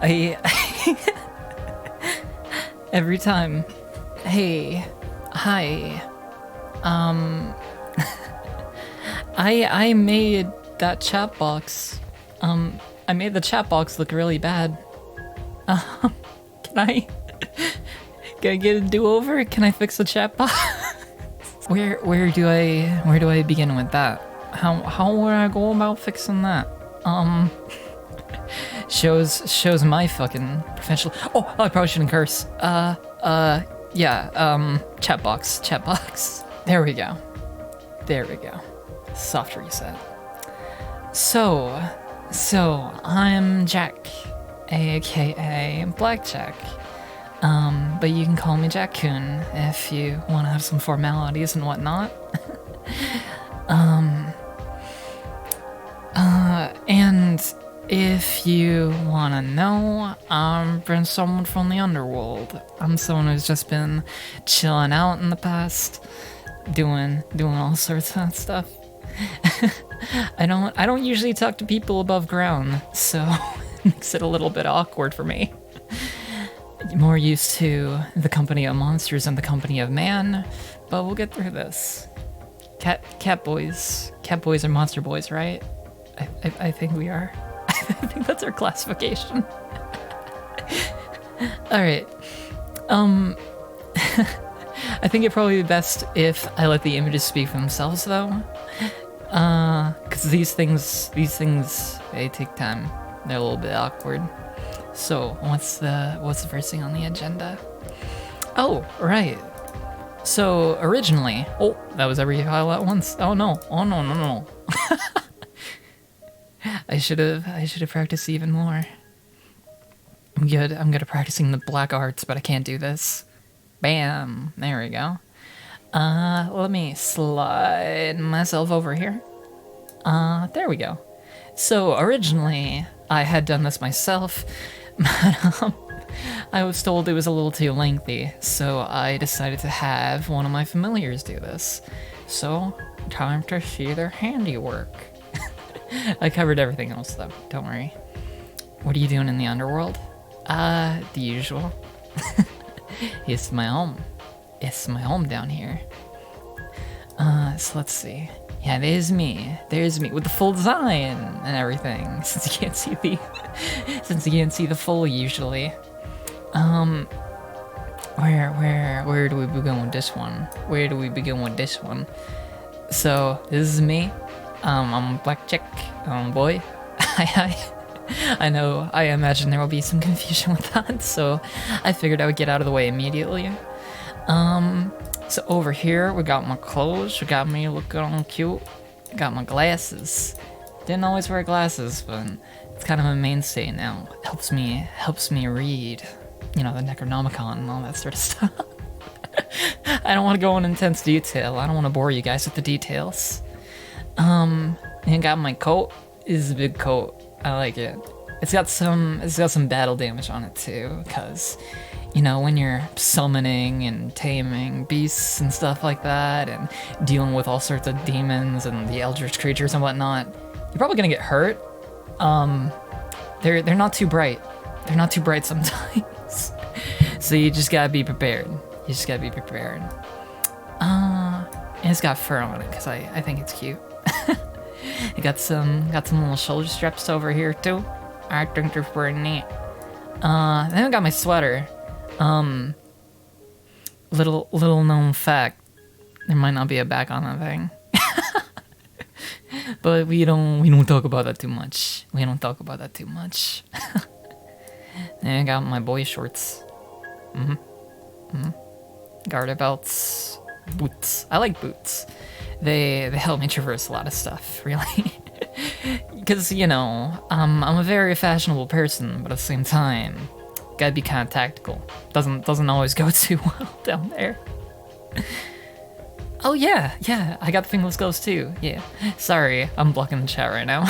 I every time. Hey, hi. I made that chat box. I made the chat box look really bad. Can I get a do-over? Can I fix the chat box? Where do I begin with that? How would I go about fixing that? Shows my fucking professional. Oh, I probably shouldn't curse. Yeah. Chat box. There we go. Soft reset. So I'm Jack, aka Blackjack. But you can call me Jack-kun if you want to have some formalities and whatnot. And if you want to know, I've been someone from the underworld. I'm someone who's just been chilling out in the past, doing all sorts of stuff. I don't usually talk to people above ground, so it makes it a little bit awkward for me. More used to the company of monsters than the company of man, but we'll get through this. Catboys are monster boys, right? I think we are. I think that's our classification. Alright. I think it'd probably be best if I let the images speak for themselves, though. Because these things, they take time. They're a little bit awkward. So, what's the first thing on the agenda? Oh, right. So, originally... Oh, that was every file at once. Oh no. I should have practiced even more. I'm good at practicing the black arts, but I can't do this. Bam! There we go. Let me slide myself over here. There we go. So, originally, I had done this myself, but I was told it was a little too lengthy, so I decided to have one of my familiars do this. So, time to see their handiwork. I covered everything else, though, don't worry. What are you doing in the underworld? The usual. It's my home. It's my home down here. So let's see. Yeah, there's me with the full design and everything. Since you can't see the full usually. Where do we begin with this one? So this is me. I'm a blackjack boy. I know. I imagine there will be some confusion with that, so I figured I would get out of the way immediately. So over here, we got my clothes, we got me looking all cute, I got my glasses. Didn't always wear glasses, but it's kind of a mainstay now. It helps me read, the Necronomicon and all that sort of stuff. I don't want to go in intense detail, I don't want to bore you guys with the details. And got my coat. This is a big coat, I like it. It's got some battle damage on it too, because when you're summoning and taming beasts and stuff like that, and dealing with all sorts of demons and the eldritch creatures and whatnot, you're probably gonna get hurt. They're not too bright. They're not too bright sometimes. So you just gotta be prepared. And it's got fur on it, because I think it's cute. It got some little shoulder straps over here too. I think they're pretty neat. Then I got my sweater. Little known fact, there might not be a back on that thing. But we don't talk about that too much. Then I got my boy shorts. Garter belts, boots. I like boots. They help me traverse a lot of stuff, really. Because, I'm a very fashionable person, but at the same time, gotta be kind of tactical. Doesn't always go too well down there. Oh yeah, I got the fingerless gloves too. Yeah. Sorry, I'm blocking the chat right now.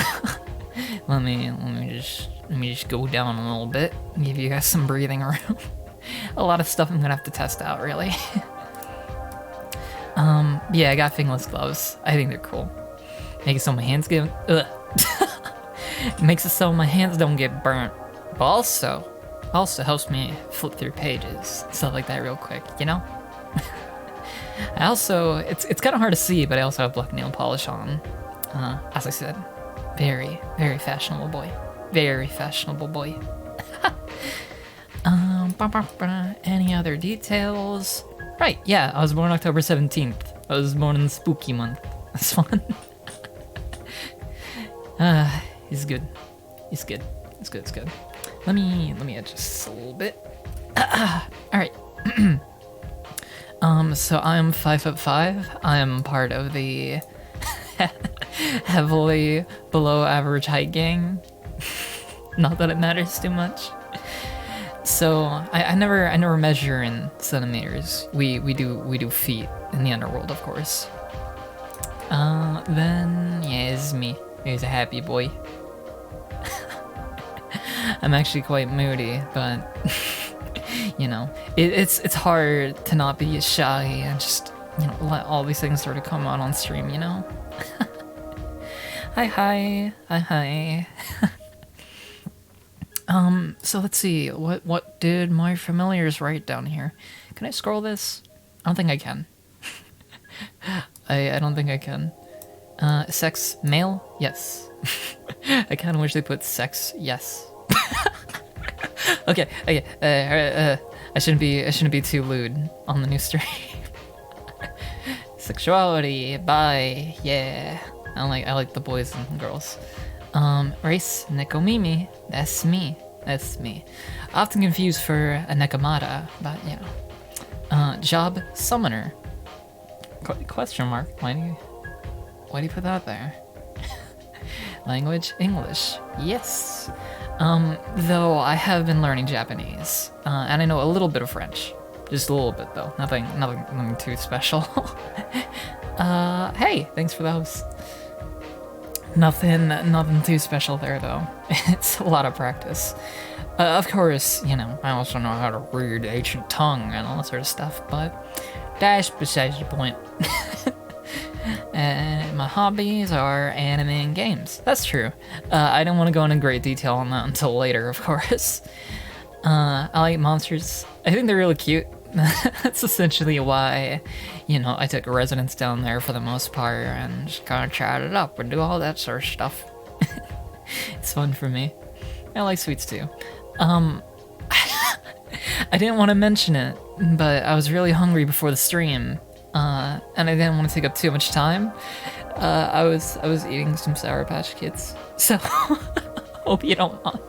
let me just go down a little bit and give you guys some breathing room. A lot of stuff I'm gonna have to test out, really. Yeah, I got fingerless gloves. I think they're cool. Makes it so my hands don't get burnt But also helps me flip through pages, stuff like that real quick, you know? I also, it's kind of hard to see, but I also have black nail polish on. As I said, very, very fashionable boy. Very fashionable boy. Any other details? Right, yeah, I was born October 17th. I was born in the spooky month. That's fun. He's good. He's good. It's good, it's good. Let me adjust a little bit. Alright. So I'm 5'5". I'm part of the heavily below average height gang. Not that it matters too much. So I never measure in centimeters. We do feet in the underworld, of course. Then yeah, it's me. He's a happy boy. I'm actually quite moody, but you know, it's hard to not be shy and just, you know, let all these things sort of come out on stream, you know? Hi. So let's see, what did my familiars write down here? Can I scroll this? I don't think I can. I don't think I can. Sex male? Yes. I kind of wish they put sex yes. Okay. I shouldn't be too lewd on the new stream. Sexuality, bi, yeah. I like the boys and girls. Race, Nekomimi, that's me. Often confused for a Nekomata, but you know. Job, summoner. Question mark, why do you put that there? Language, English, yes. Though I have been learning Japanese, and I know a little bit of French. Just a little bit though, nothing too special. Hey, thanks for the host. Nothing too special there though. It's a lot of practice. Of course, you know, I also know how to read ancient tongue and all that sort of stuff, but that's besides the point. And my hobbies are anime and games. That's true. I don't want to go into great detail on that until later, of course. I like monsters. I think they're really cute. That's essentially why, you know, I took a residence down there for the most part and just kind of chat it up and do all that sort of stuff. It's fun for me. I like sweets too. I didn't want to mention it, but I was really hungry before the stream, and I didn't want to take up too much time. I was eating some Sour Patch Kids, so hope you don't mind.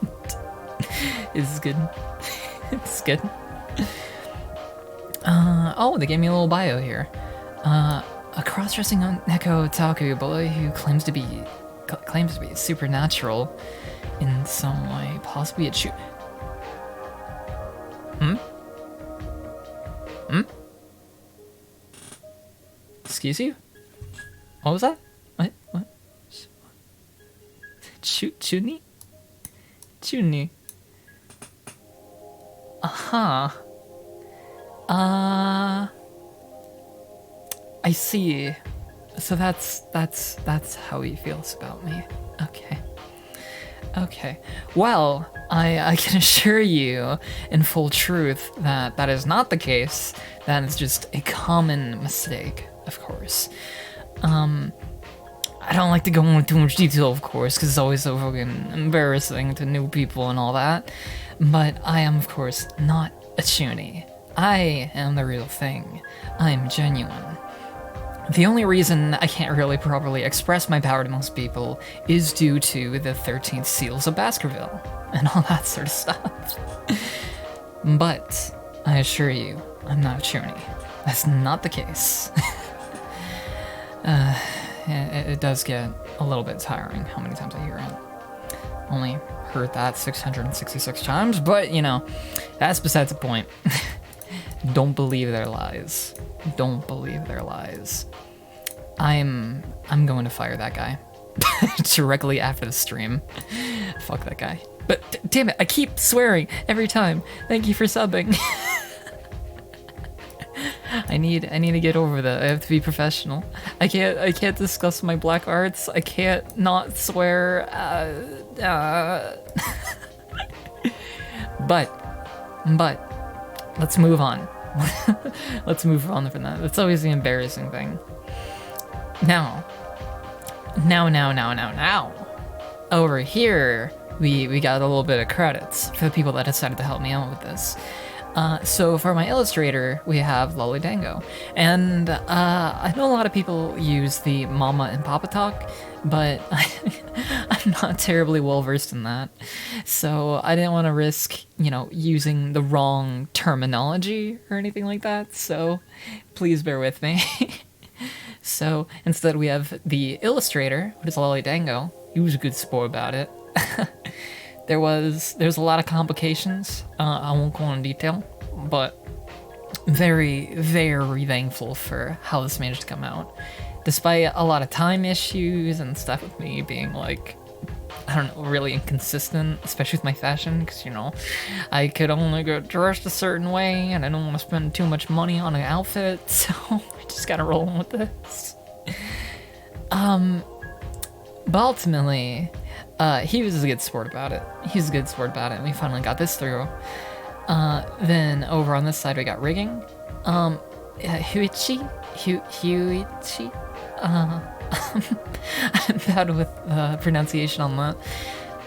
It's good. It's good. Oh, they gave me a little bio here. A cross-dressing Nekocult boy who claims to be supernatural in some way, possibly a Excuse you? What was that? What? Chuni? I see. So that's how he feels about me. Okay. Well, I can assure you in full truth that that is not the case. That is just a common mistake, of course. I don't like to go into too much detail, of course, because it's always so fucking embarrassing to new people and all that. But I am, of course, not a chuny. I am the real thing. I am genuine. The only reason I can't really properly express my power to most people is due to the 13th seals of Baskerville and all that sort of stuff. But I assure you, I'm not a chuny. That's not the case. It does get a little bit tiring how many times I hear it. Only heard that 666 times, but you know, that's besides the point. Don't believe their lies. Don't believe their lies. I'm going to fire that guy directly after the stream. Fuck that guy. But damn it, I keep swearing every time. Thank you for subbing. I need to get over that. I have to be professional. I can't discuss my black arts. I can't not swear. But let's move on. Let's move on from that. That's always the embarrassing thing. Now. Over here, we got a little bit of credits for the people that decided to help me out with this. So for my illustrator, we have Lolly Dango. And I know a lot of people use the Mama and Papa talk, but I'm not terribly well versed in that. So I didn't want to risk, using the wrong terminology or anything like that. So please bear with me. So instead we have the illustrator, which is Lolly Dango. He was a good sport about it. There's a lot of complications. I won't go into detail, but very, very thankful for how this managed to come out. Despite a lot of time issues and stuff with me being like, I don't know, really inconsistent, especially with my fashion, because, I could only get dressed a certain way, and I don't want to spend too much money on an outfit, so I just gotta roll with this. But ultimately, he was a good sport about it. And we finally got this through. Then over on this side, we got rigging. Huichi? I'm bad with pronunciation on that.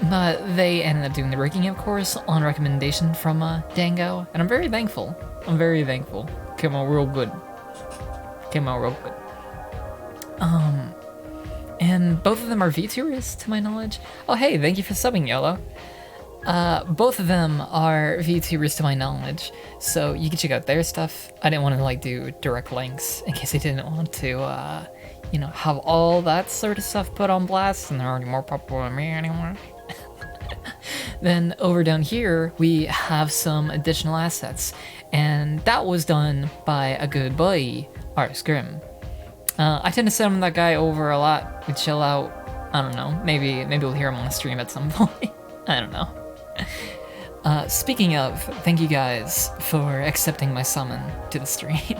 But they ended up doing the rigging, of course, on recommendation from Dango. And I'm very thankful. Came out real good. And both of them are VTubers, to my knowledge. Oh, hey, thank you for subbing, Yellow. Both of them are VTubers, to my knowledge, so you can check out their stuff. I didn't want to, do direct links in case I didn't want to, have all that sort of stuff put on blast, and they're already more popular than me anymore. Then over down here, we have some additional assets, and that was done by a good buddy, Artist Grim. I tend to send that guy over a lot. We chill out. I don't know. Maybe we'll hear him on the stream at some point. I don't know. Speaking of, thank you guys for accepting my summon to the stream.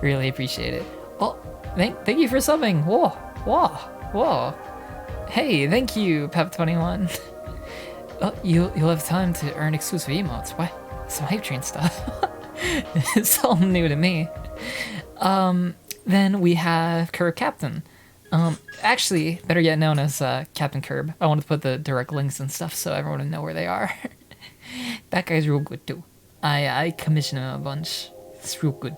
Really appreciate it. Well, thank you for subbing. Whoa. Hey, thank you, Pep21. Oh, you'll have time to earn exclusive emotes. What? Some hype train stuff. It's all new to me. Then we have Curb Captain. Actually, better yet known as Captain Curb. I want to put the direct links and stuff so everyone will know where they are. That guy's real good too. I commissioned him a bunch. It's real good.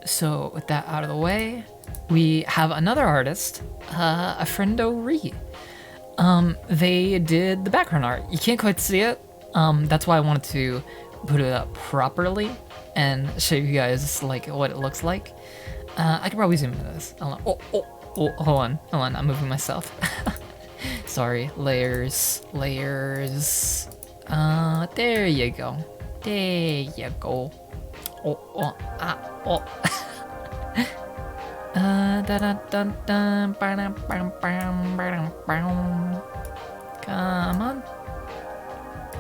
So with that out of the way, we have another artist, a friendo Ree. They did the background art. You can't quite see it. That's why I wanted to put it up properly and show you guys what it looks like. I can probably zoom into this. Hold on, I'm moving myself. Sorry, layers. There you go.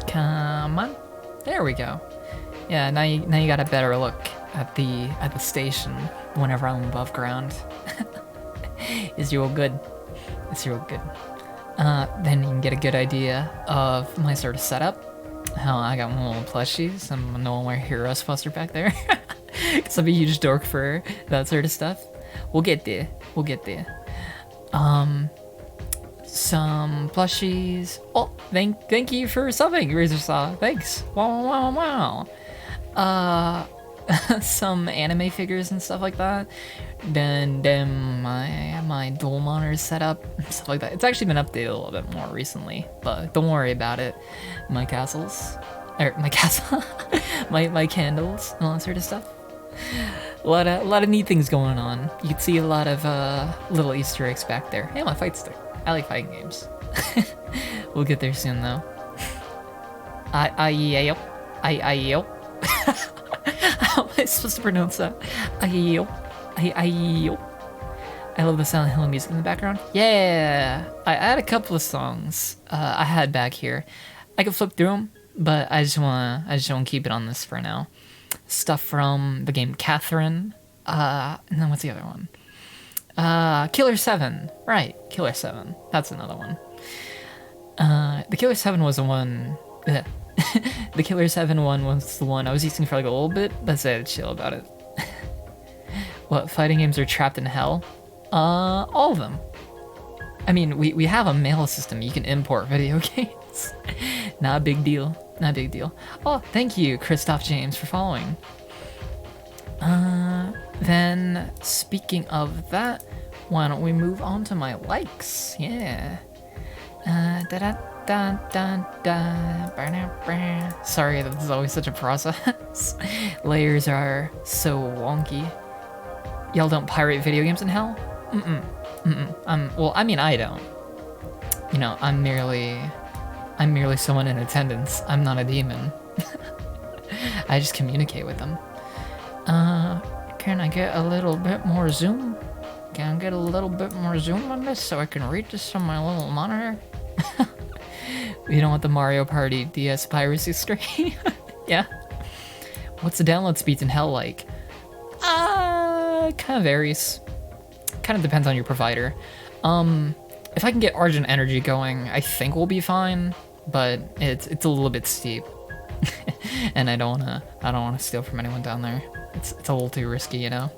Come on. There we go. Yeah, now you got a better look at the station whenever I'm above ground. It's real good. Then you can get a good idea of my sort of setup. How I got one little plushies and no more heroes poster back there. Cause I'm a huge dork for that sort of stuff. We'll get there. Some plushies. Oh, thank you for subbing, Razor Saw. Thanks. Wow. Some anime figures and stuff like that. Then my dual monitors set up, stuff like that. It's actually been updated a little bit more recently, but don't worry about it. My candles, and all that sort of stuff. A lot of neat things going on. You can see a lot of little Easter eggs back there. Hey, my fight stick. I like fighting games. We'll get there soon though. I How am I supposed to pronounce that? I love the Silent Hill music in the background. Yeah, I had a couple of songs I had back here. I could flip through them, but I just want to keep it on this for now. Stuff from the game Catherine. And then what's the other one? Killer 7. Right, Killer 7. That's another one. The Killer 7 was the one. The Killer 7 one was the one I was using for like a little bit, but I decided to chill about it. What, fighting games are trapped in hell? All of them. I mean, we have a mail system. You can import video games. Not a big deal. Not a big deal. Oh, thank you, Christoph James, for following. Then, speaking of that, why don't we move on to my likes? Yeah. Sorry, this is always such a process. Layers are so wonky. Y'all don't pirate video games in hell? Well, I mean, I don't. You know, I'm merely someone in attendance. I'm not a demon. I just communicate with them. Can I get a little bit more zoom? Can I get a little bit more zoom on this so I can read this on my little monitor? You don't want the Mario Party DS piracy screen? Yeah. What's the download speeds in hell like? Kind of varies. Kind of depends on your provider. If I can get Argent Energy going, I think we'll be fine, but it's a little bit steep. And I don't wanna steal from anyone down there. It's a little too risky, you know?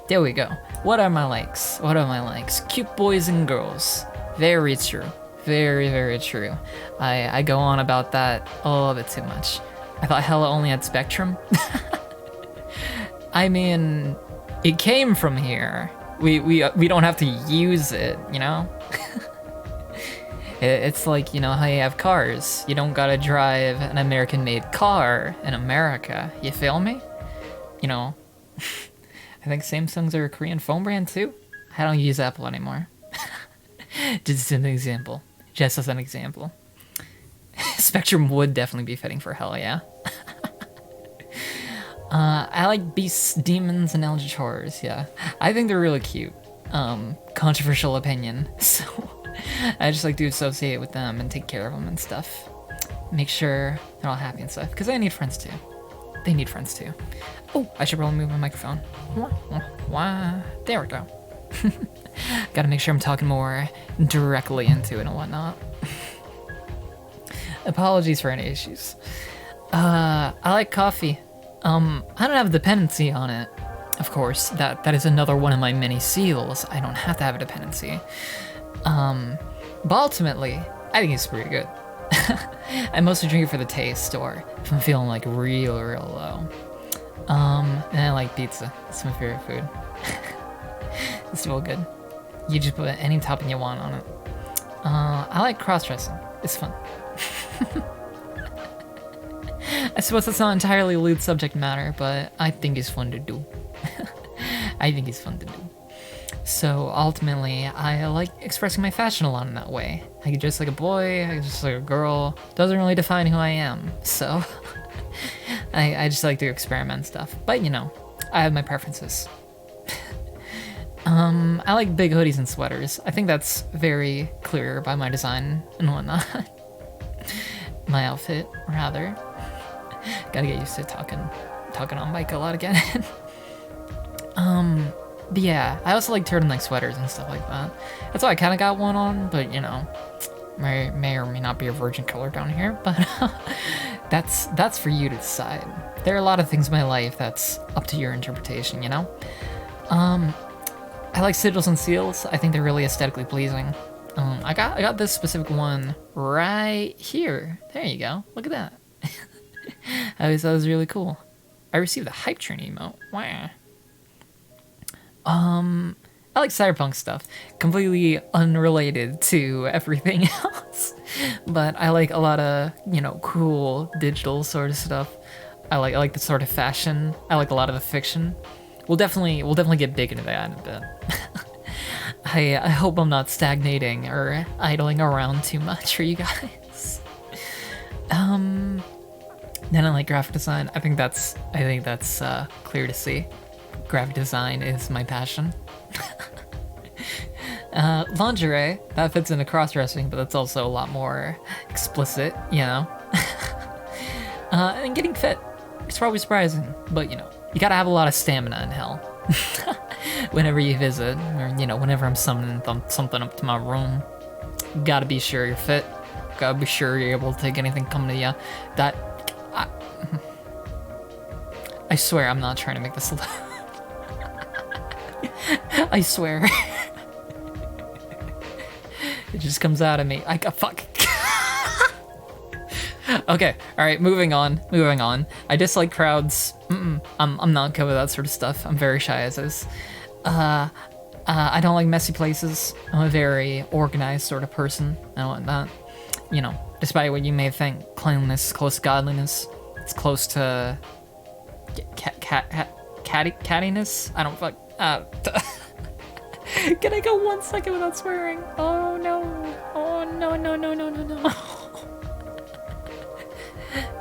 There we go. What are my likes? What are my likes? Cute boys and girls. Very true. Very, very true. I go on about that a little bit too much. I thought Hella only had Spectrum. I mean, it came from here. We don't have to use it, you know? It's like, you know, how you have cars. You don't gotta drive an American-made car in America. You feel me? You know, I think Samsungs are a Korean phone brand too. I don't use Apple anymore. Just an example. Just as an example. Spectrum would definitely be fitting for hell, yeah. I like beasts, demons, and eldritch horrors, yeah. I think they're really cute. Controversial opinion. So, I just like to associate with them and take care of them and stuff. Make sure they're all happy and stuff. Because they need friends too. They need friends too. Oh, I should probably move my microphone. There we go. Gotta make sure I'm talking more directly into it and whatnot. Apologies for any issues. I like coffee. I don't have a dependency on it. Of course, that is another one of my many seals. I don't have to have a dependency. But ultimately, I think it's pretty good. I mostly drink it for the taste, or if I'm feeling like real low. And I like pizza. It's my favorite food. It's real good. You just put any topping you want on it. I like cross-dressing. It's fun. I suppose that's not entirely a lewd subject matter, but I think it's fun to do. I think it's fun to do. So ultimately, I like expressing my fashion a lot in that way. I can dress like a boy, I can dress like a girl. Doesn't really define who I am, so I just like to experiment stuff. But you know, I have my preferences. I like big hoodies and sweaters. I think that's very clear by my design and whatnot. My outfit, rather. Gotta get used to talking on mic a lot again. But yeah, I also like turtleneck sweaters and stuff like that. That's why I kind of got one on, but you know, may or may not be a virgin color down here, but that's for you to decide. There are a lot of things in my life that's up to your interpretation, you know? I like sigils and seals. I think they're really aesthetically pleasing. I got this specific one right here. There you go. Look at that. I always thought it was really cool. I received the hype train emote. Wow. I like cyberpunk stuff. Completely unrelated to everything else. But I like a lot of, you know, cool digital sort of stuff. I like the sort of fashion. I like a lot of the fiction. We'll definitely get big into that in a bit. I hope I'm not stagnating or idling around too much for you guys. Then I like graphic design. I think that's clear to see. Graphic design is my passion. Lingerie, that fits into cross-dressing, but that's also a lot more explicit, you know? And getting fit, it's probably surprising, but you know, you gotta have a lot of stamina in hell. Whenever you visit, or you know, whenever I'm summoning something up to my room. Gotta be sure you're fit. Gotta be sure you're able to take anything coming to you. I swear I'm not trying to make this. I swear. It just comes out of me. Fuck. Okay, alright, moving on. I dislike crowds. I'm not good with that sort of stuff. I'm very shy as is. I don't like messy places. I'm a very organized sort of person. I don't want that. You know, despite what you may think, cleanliness is close to godliness. It's close to cattiness? I don't fuck. Can I go 1 second without swearing? Oh no. Oh no.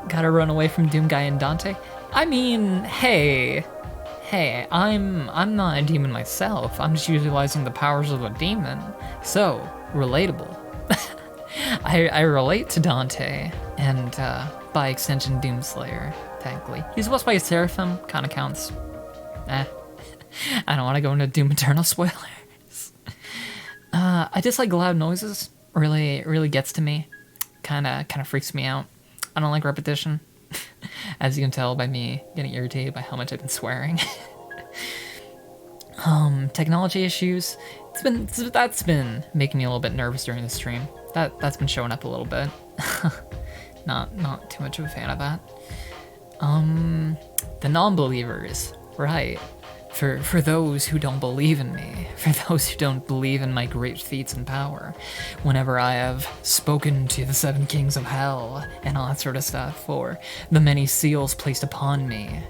Gotta run away from Doom Guy and Dante. I mean, hey, I'm not a demon myself. I'm just utilizing the powers of a demon. So, relatable. I relate to Dante, and by extension, Doomslayer, technically. He's supposed to be a seraphim, kinda counts. I don't want to go into Doom Eternal spoilers. I dislike loud noises. Really gets to me. Kinda freaks me out. I don't like repetition. As you can tell by me getting irritated by how much I've been swearing. Technology issues. That's been making me a little bit nervous during the stream. That's been showing up a little bit. Not too much of a fan of that. The non-believers, right? For those who don't believe in me, for those who don't believe in my great feats and power, whenever I have spoken to the 7 kings of hell and all that sort of stuff, or the many seals placed upon me.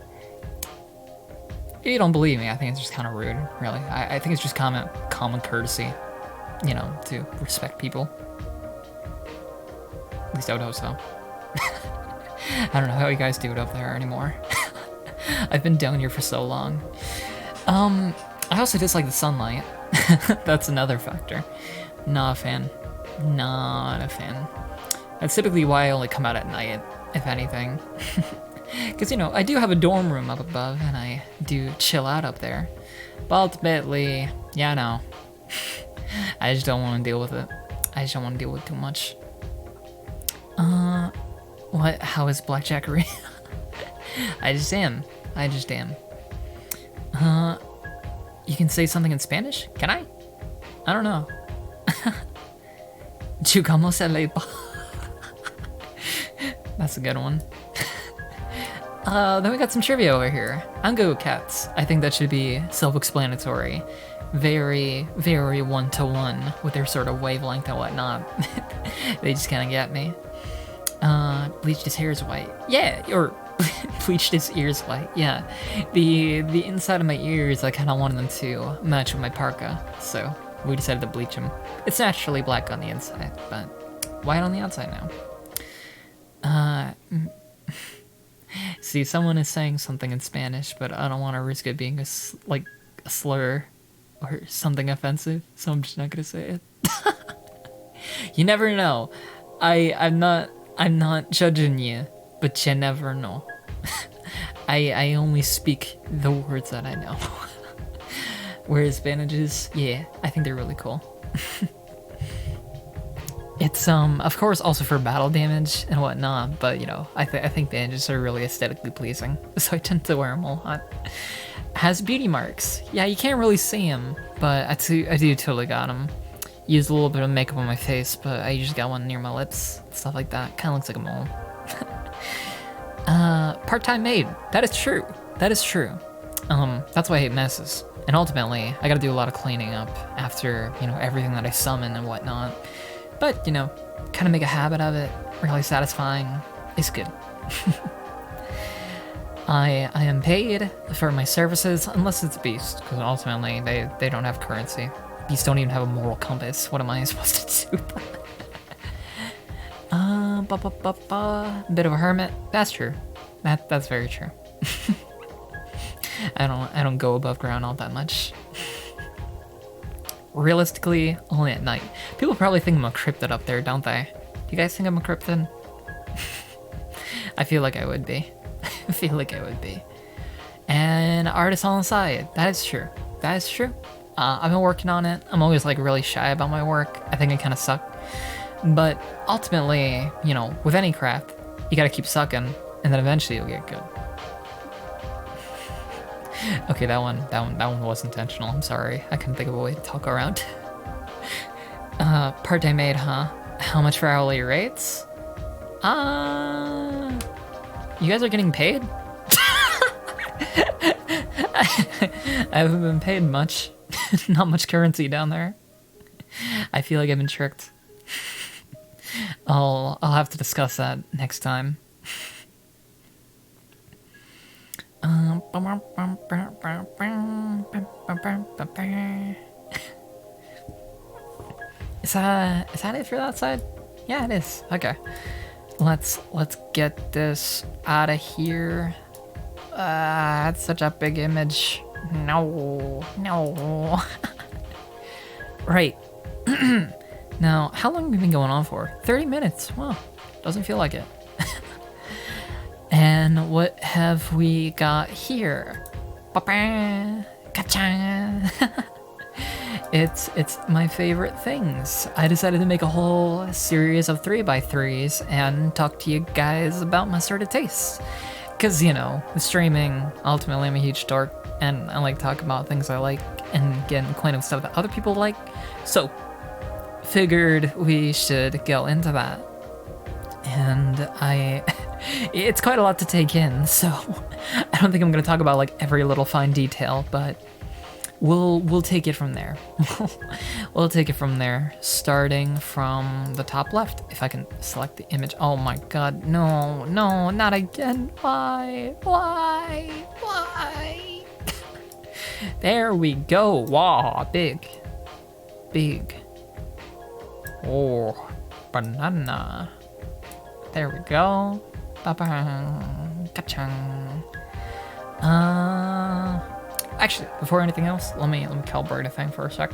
If you don't believe me, I think it's just kind of rude, really. I think it's just common courtesy, you know, to respect people. At least I would hope so. I don't know how you guys do it up there anymore. I've been down here for so long. I also dislike the sunlight. That's another factor. Not a fan. That's typically why I only come out at night, if anything. Because, you know, I do have a dorm room up above, and I do chill out up there. But ultimately, yeah, no. I just don't want to deal with it. I just don't want to deal with too much. What? How is Blackjack Arena? I just am. You can say something in Spanish? Can I? I don't know. Jugamos a la... That's a good one. Then we got some trivia over here. I'm good with cats. I think that should be self-explanatory. Very one-to-one with their sort of wavelength and whatnot. They just kind of get me. Bleached his hair is white. Yeah, or bleached his ears white. Yeah, the inside of my ears, I kind of wanted them to match with my parka, so we decided to bleach them. It's naturally black on the inside, but white on the outside now. See, someone is saying something in Spanish, but I don't want to risk it being a slur or something offensive, so I'm just not gonna say it. You never know. I'm not judging you, but you never know. I only speak the words that I know. Whereas bandages, yeah, I think they're really cool. It's of course also for battle damage and whatnot, but you know, I think bandages are really aesthetically pleasing, so I tend to wear them a lot. Has beauty marks. Yeah, you can't really see them, but I do totally got them. Used a little bit of makeup on my face, but I just got one near my lips, stuff like that. Kind of looks like a mole. Part-time maid. That is true. That's why I hate messes. And ultimately, I gotta do a lot of cleaning up after, you know, everything that I summon and whatnot. But, you know, kind of make a habit of it. Really satisfying. It's good. I am paid for my services, unless it's Beast, because ultimately they don't have currency. Beasts don't even have a moral compass. What am I supposed to do? Bit of a hermit. That's true. That's very true. I don't go above ground all that much. Realistically, only at night. People probably think I'm a cryptid up there, don't they? Do you guys think I'm a cryptid? I feel like I would be. And artist on the side. That is true. I've been working on it. I'm always like really shy about my work. I think I kind of suck. But ultimately, you know, with any craft, you gotta keep sucking, and then eventually you'll get good. Okay, that one was intentional. I'm sorry. I couldn't think of a way to talk around. Part-time aid, huh? How much for hourly rates? You guys are getting paid? I haven't been paid much. Not much currency down there. I feel like I've been tricked. I'll have to discuss that next time. Is that it for that side? Yeah, it is. Okay. Let's get this out of here. That's such a big image. No. Right. Now, how long have we been going on for? 30 minutes. Wow. Doesn't feel like it. And what have we got here? Ka-cha! It's my favorite things. I decided to make a whole series of 3x3s and talk to you guys about my sort of tastes. Because, you know, with streaming, ultimately I'm a huge dork, and I like to talk about things I like and get acquainted with stuff that other people like. So, figured we should go into that. And it's quite a lot to take in, so I don't think I'm going to talk about like every little fine detail, but we'll take it from there. We'll take it from there, starting from the top left. If I can select the image. Oh my god, no, not again. Why? There we go. Wow, big. Oh, banana. There we go. Ka-chang. Actually, before anything else, let me calibrate a thing for a sec.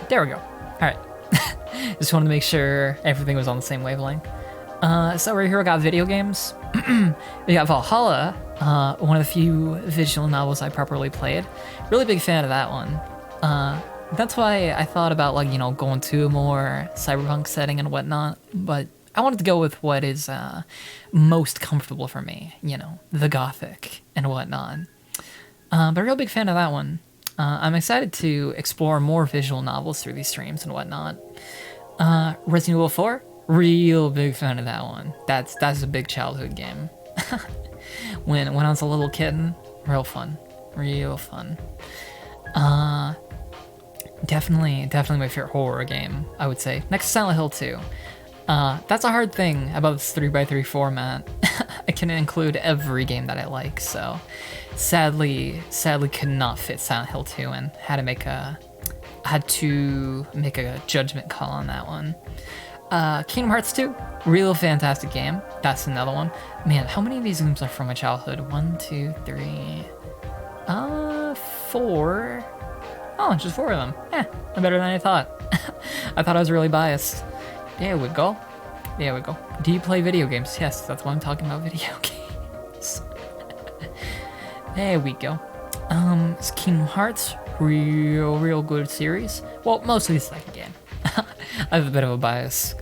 There we go. All right. Just wanted to make sure everything was on the same wavelength. So right here we got video games. We got Valhalla, one of the few visual novels I properly played. Really big fan of that one. That's why I thought about, like, you know, going to a more cyberpunk setting and whatnot, but I wanted to go with what is most comfortable for me, you know, the Gothic and whatnot. But a real big fan of that one. I'm excited to explore more visual novels through these streams and whatnot. Resident Evil 4, real big fan of that one. That's a big childhood game. when I was a little kitten, real fun. Definitely my favorite horror game, I would say. Next to Silent Hill 2. That's a hard thing about this 3x3 format. I can include every game that I like, so sadly could not fit Silent Hill 2 and had to make a judgment call on that one. Kingdom Hearts 2, real fantastic game. That's another one. Man, how many of these games are from my childhood? 1, 2, 3, 4. Oh, just 4 of them. Better than I thought. I thought I was really biased. There we go. Do you play video games? Yes, that's why I'm talking about video games. There we go. It's Kingdom Hearts, real good series. Well, mostly the second game. I have a bit of a bias,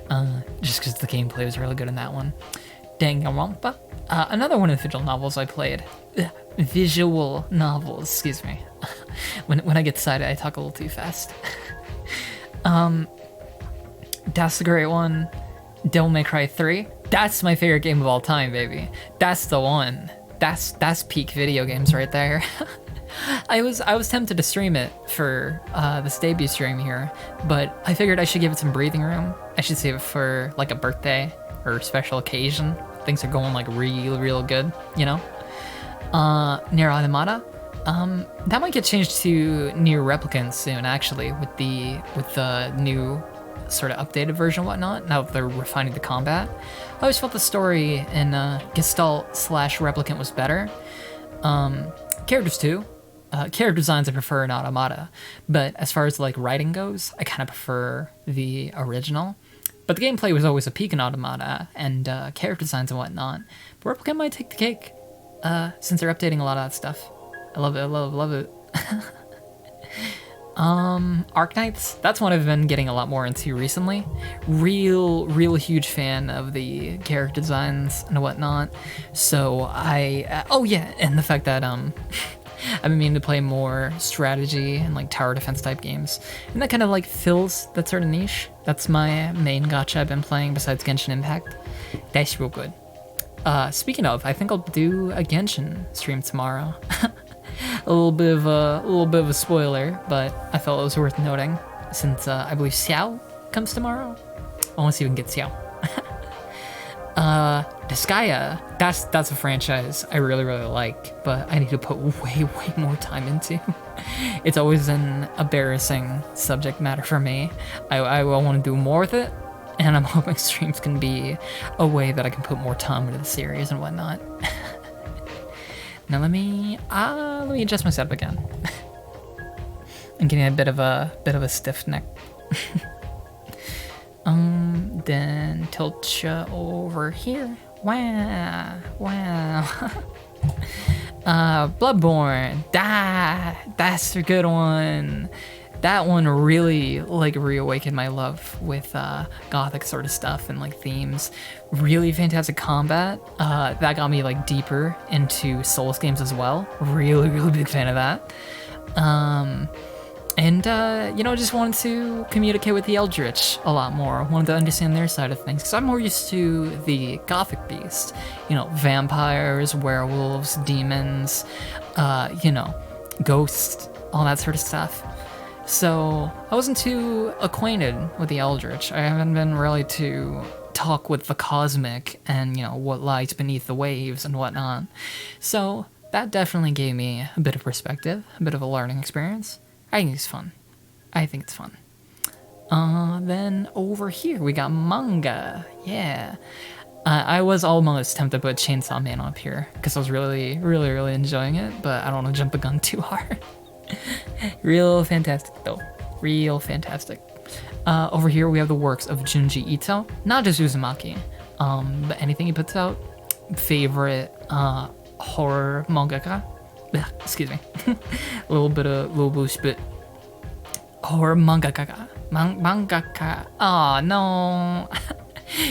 just because the gameplay was really good in that one. Danganronpa. Another one of the visual novels I played. Visual novels, excuse me. When I get excited, I talk a little too fast. That's a great one. Devil May Cry 3. That's my favorite game of all time, baby. That's the one. That's peak video games right there. I was tempted to stream it for this debut stream here, but I figured I should give it some breathing room. I should save it for like a birthday or a special occasion. Things are going like real good, you know? Nier Automata. That might get changed to Nier Replicant soon, actually, with the new sort of updated version and whatnot, now that they're refining the combat. I always felt the story in Gestalt/Replicant was better. Characters too. Character designs I prefer in Automata, but as far as like writing goes, I kind of prefer the original. But the gameplay was always a peak in Automata, and character designs and whatnot. But Replicant might take the cake, since they're updating a lot of that stuff. I love it. Arknights, that's one I've been getting a lot more into recently. Real huge fan of the character designs and whatnot. So oh yeah, and the fact that I've been meaning to play more strategy and like tower defense type games, and that kind of like fills that sort of niche. That's my main gacha I've been playing besides Genshin Impact. That's real good. Speaking of, I think I'll do a Genshin stream tomorrow. a little bit of a spoiler, but I felt it was worth noting since I believe Xiao comes tomorrow. I want to see if we can get Xiao. Disgaea, that's a franchise I really like, but I need to put way more time into. It's always an embarrassing subject matter for me. I want to do more with it, and I'm hoping streams can be a way that I can put more time into the series and whatnot. Now let me adjust my setup again. I'm getting a bit of a stiff neck. Then tilt you over here. Wow. Bloodborne. That's a good one. That one really like reawakened my love with gothic sort of stuff and like themes. Really fantastic combat. That got me like deeper into Souls games as well. Really big fan of that. And just wanted to communicate with the Eldritch a lot more. Wanted to understand their side of things, because I'm more used to the Gothic beast. Vampires, werewolves, demons, ghosts, all that sort of stuff. So I wasn't too acquainted with the Eldritch. I haven't been really to talk with the cosmic and, what lies beneath the waves and whatnot. So that definitely gave me a bit of perspective, a bit of a learning experience. I think it's fun. Then over here we got manga. Yeah. I was almost tempted to put Chainsaw Man up here because I was really enjoying it, but I don't want to jump the gun too hard. Real fantastic though. Real fantastic. Over here we have the works of Junji Ito, not just Uzumaki, but anything he puts out. Favorite horror mangaka. Excuse me. little bit spit. Horror mangaka. Mangaka. Oh no.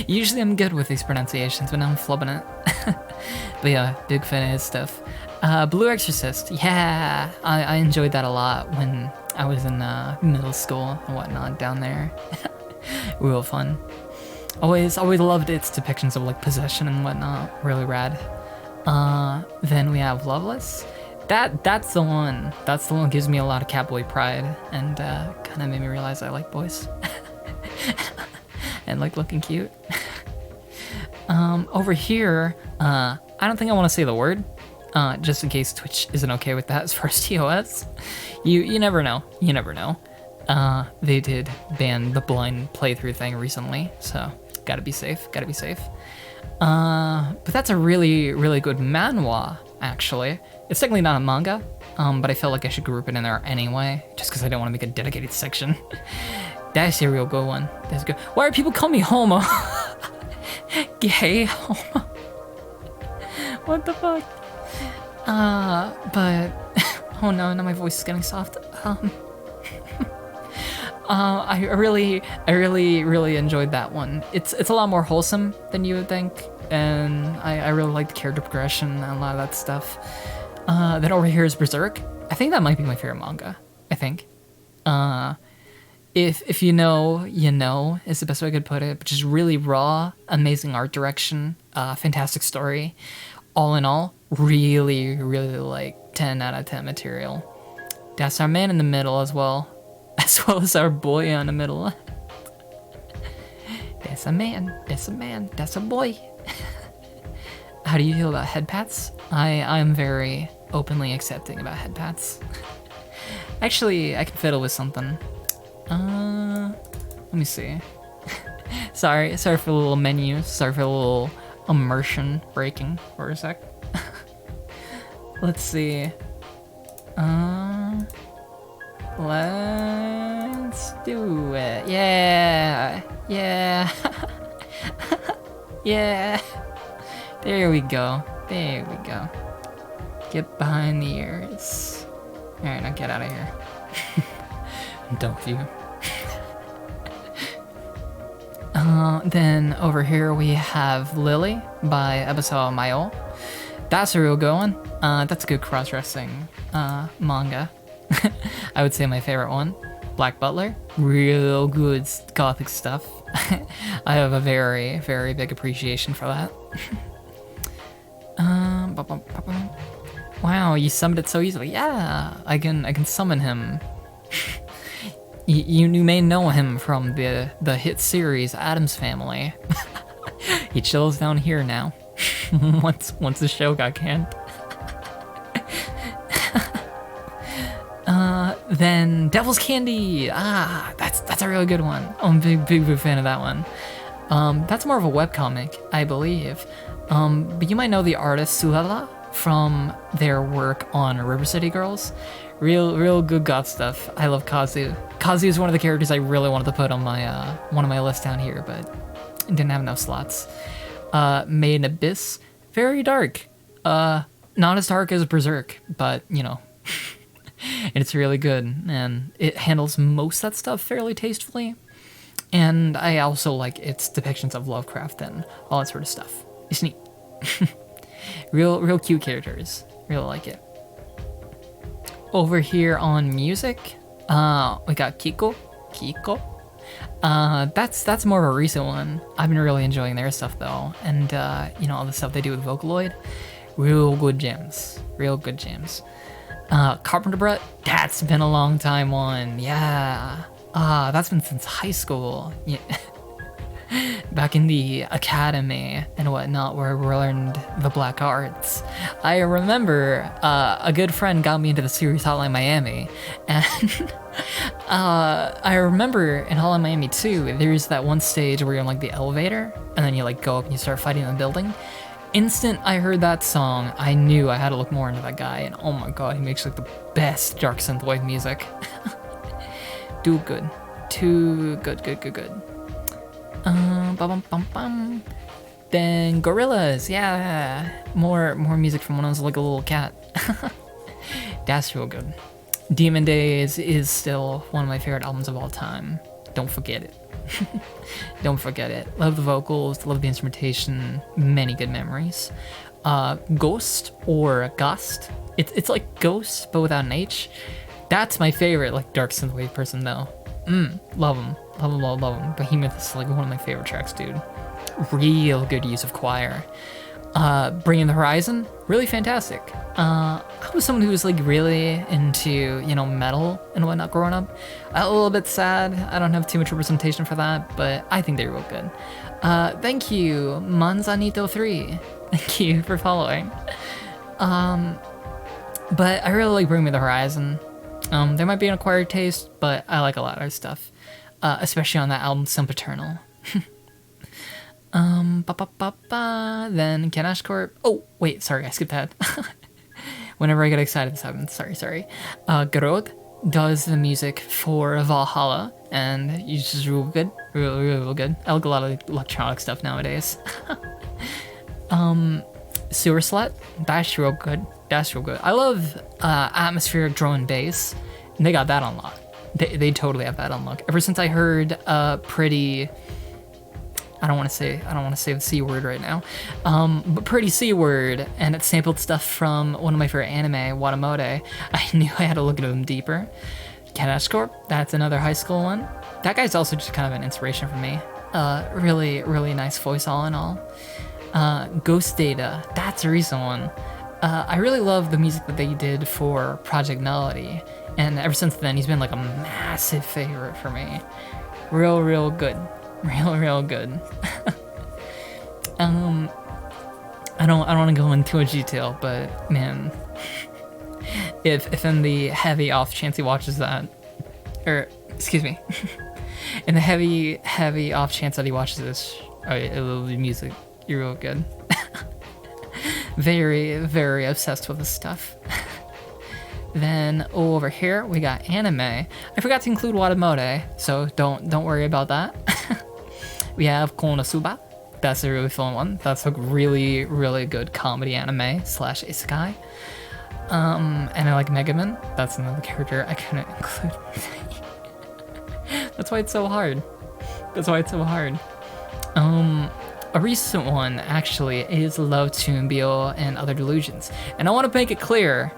Usually I'm good with these pronunciations, but now I'm flubbing it. But yeah, big fan of his stuff. Blue Exorcist. Yeah, I enjoyed that a lot when I was in middle school and whatnot down there. Real fun. Always loved its depictions of like possession and whatnot. Really rad. Then we have Loveless. That's the one. That's the one that gives me a lot of Catboy pride, and kind of made me realize I like boys and like looking cute. Over here, I don't think I want to say the word, just in case Twitch isn't okay with that as far as TOS. You never know. You never know. They did ban the blind playthrough thing recently, so gotta be safe. But that's a really good manhwa, actually. It's technically not a manga, but I felt like I should group it in there anyway, just because I don't want to make a dedicated section. That's a real good one. That's good. Why are people calling me homo? Gay homo. What the fuck? But oh no, now my voice is getting soft. I really enjoyed that one. It's a lot more wholesome than you would think, and I really like the character progression and a lot of that stuff. Then over here is Berserk. I think that might be my favorite manga. I think. If you know, you know, is the best way I could put it. But just really raw, amazing art direction, fantastic story. All in all, really like 10 out of 10 material. That's our man in the middle as well as our boy on the middle. That's a man, that's a boy. How do you feel about head pats? I'm very openly accepting about head pats. Actually, I can fiddle with something. Let me see. sorry for the little menu. Sorry for the little immersion breaking for a sec. Let's see. Let's do it. Yeah. Yeah. There we go. Get behind the ears. Alright, now get out of here. Don't you? Then over here we have Lily by Ebisawa Mayo. That's a real good one. That's a good cross-dressing manga. I would say my favorite one. Black Butler, real good gothic stuff. I have a very, very big appreciation for that. Wow, you summoned it so easily. Yeah, I can summon him. You may know him from the hit series Addams Family. He chills down here now. once the show got canned. Then Devil's Candy. That's a really good one. I'm a big fan of that one. That's more of a webcomic, I believe. But you might know the artist Suhala from their work on River City Girls. Real good goth stuff. I love Kazu. Kazu is one of the characters I really wanted to put on my one of my lists down here, but didn't have enough slots. Made in Abyss, very dark. Not as dark as Berserk, but you know, it's really good, and it handles most of that stuff fairly tastefully. And I also like its depictions of Lovecraft and all that sort of stuff. It's neat. real cute characters. Really like it. Over here on music, we got Kiko. That's more of a recent one. I've been really enjoying their stuff though, and you know, all the stuff they do with Vocaloid. Real good gems. Carpenter Brut, that's been a long time one. Yeah. That's been since high school. Yeah. Back in the academy and whatnot, where we learned the black arts. I remember a good friend got me into the series Hotline Miami, and I remember in Hotline Miami 2, there's that one stage where you're in like the elevator, and then you like go up and you start fighting in the building. Instant I heard that song, I knew I had to look more into that guy, and oh my god, he makes like the best dark synthwave music. Too good. Then Gorillas, yeah, more music from when I was like a little cat. That's real good. Demon Days is still one of my favorite albums of all time. Don't forget it. Don't forget it. Love the vocals, love the instrumentation, many good memories. Ghost or Ghost, it's like Ghost but without an H. That's my favorite like dark synthwave person though. Love him. Behemoth is like one of my favorite tracks, dude. Real good use of choir. Bringing the Horizon, really fantastic. I was someone who was like really into, you know, metal and whatnot growing up. A little bit sad, I don't have too much representation for that, but I think they're real good. Thank you, Manzanito3. Thank you for following. But I really like Bring Me the Horizon. There might be an acquired taste, but I like a lot of their stuff. Especially on that album, Sempiternal. Then Ganache Corp. Oh, wait, sorry, I skipped that. Whenever I get excited, this happens. Sorry. Groth does the music for Valhalla, and he's just real good. Real good. I like a lot of electronic stuff nowadays. Sewer Slut, that's real good. I love atmospheric drone and bass, and they got that on lock. They totally have that on lock. Ever since I heard Pretty, I don't want to say the C word right now, but Pretty C word, and it sampled stuff from one of my favorite anime, Watamode, I knew I had to look into them deeper. Ganache Corp, that's another high school one. That guy's also just kind of an inspiration for me. Really nice voice all in all. Ghost Data, that's a recent one. I really love the music that they did for Project Melody, and ever since then he's been like a massive favorite for me. Real good. Real good. I don't want to go into too much detail, but man, if in the heavy off chance he watches that, or excuse me, in the heavy off chance that he watches this, it'll be music. You're real good. Very obsessed with this stuff. Then over here we got anime. I forgot to include Watamode, so don't worry about that. We have Konosuba. That's a really fun one. That's a really good comedy anime / isekai. And I like Megaman. That's another character I couldn't include. That's why it's so hard. That's why it's so hard. A recent one actually is Love Toonbill and Other Delusions, and I want to make it clear,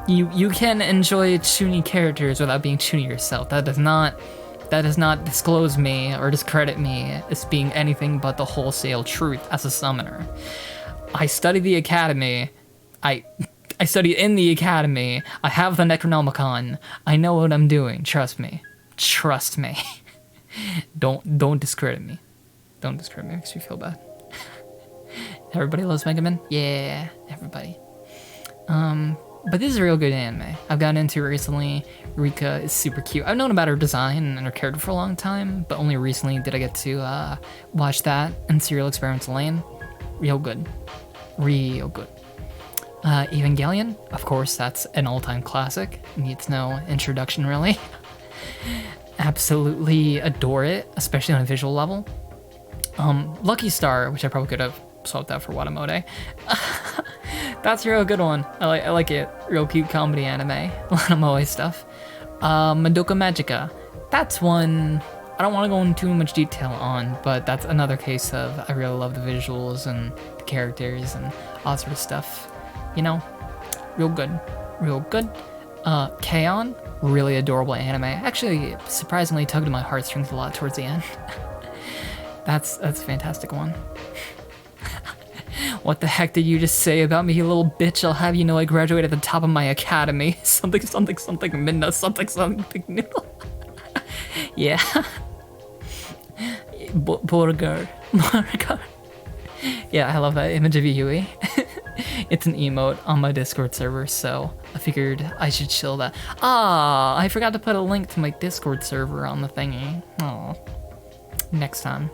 you can enjoy Chuny characters without being Chuny yourself. That does not disclose me or discredit me as being anything but the wholesale truth as a summoner. I studied the academy. I studied in the academy. I have the Necronomicon. I know what I'm doing. Trust me. Trust me. Don't discredit me. Don't discredit me. It makes me feel bad. Everybody loves Mega Man? Yeah, everybody. But this is a real good anime. I've gotten into it recently. Rika is super cute. I've known about her design and her character for a long time, but only recently did I get to watch that and Serial Experiments Lane. Real good. Real good. Evangelion, of course, that's an all-time classic. Needs no introduction, really. Absolutely adore it, especially on a visual level. Lucky Star, which I probably could have swapped out for Watamode. That's a real good one. I like it. Real cute comedy anime. A lot of moe stuff. Madoka Magica. That's one I don't want to go into too much detail on, but that's another case of I really love the visuals and the characters and all sort of stuff. You know, real good. Real good. K-On! Really adorable anime. Actually, surprisingly tugged at my heartstrings a lot towards the end. That's a fantastic one. What the heck did you just say about me, you little bitch? I'll have you know I graduated at the top of my academy. Something Minna, something noodle. Yeah. Burger. Yeah, I love that image of Yui. It's an emote on my Discord server, so I figured I should chill that. Ah, I forgot to put a link to my Discord server on the thingy. Oh. Next time.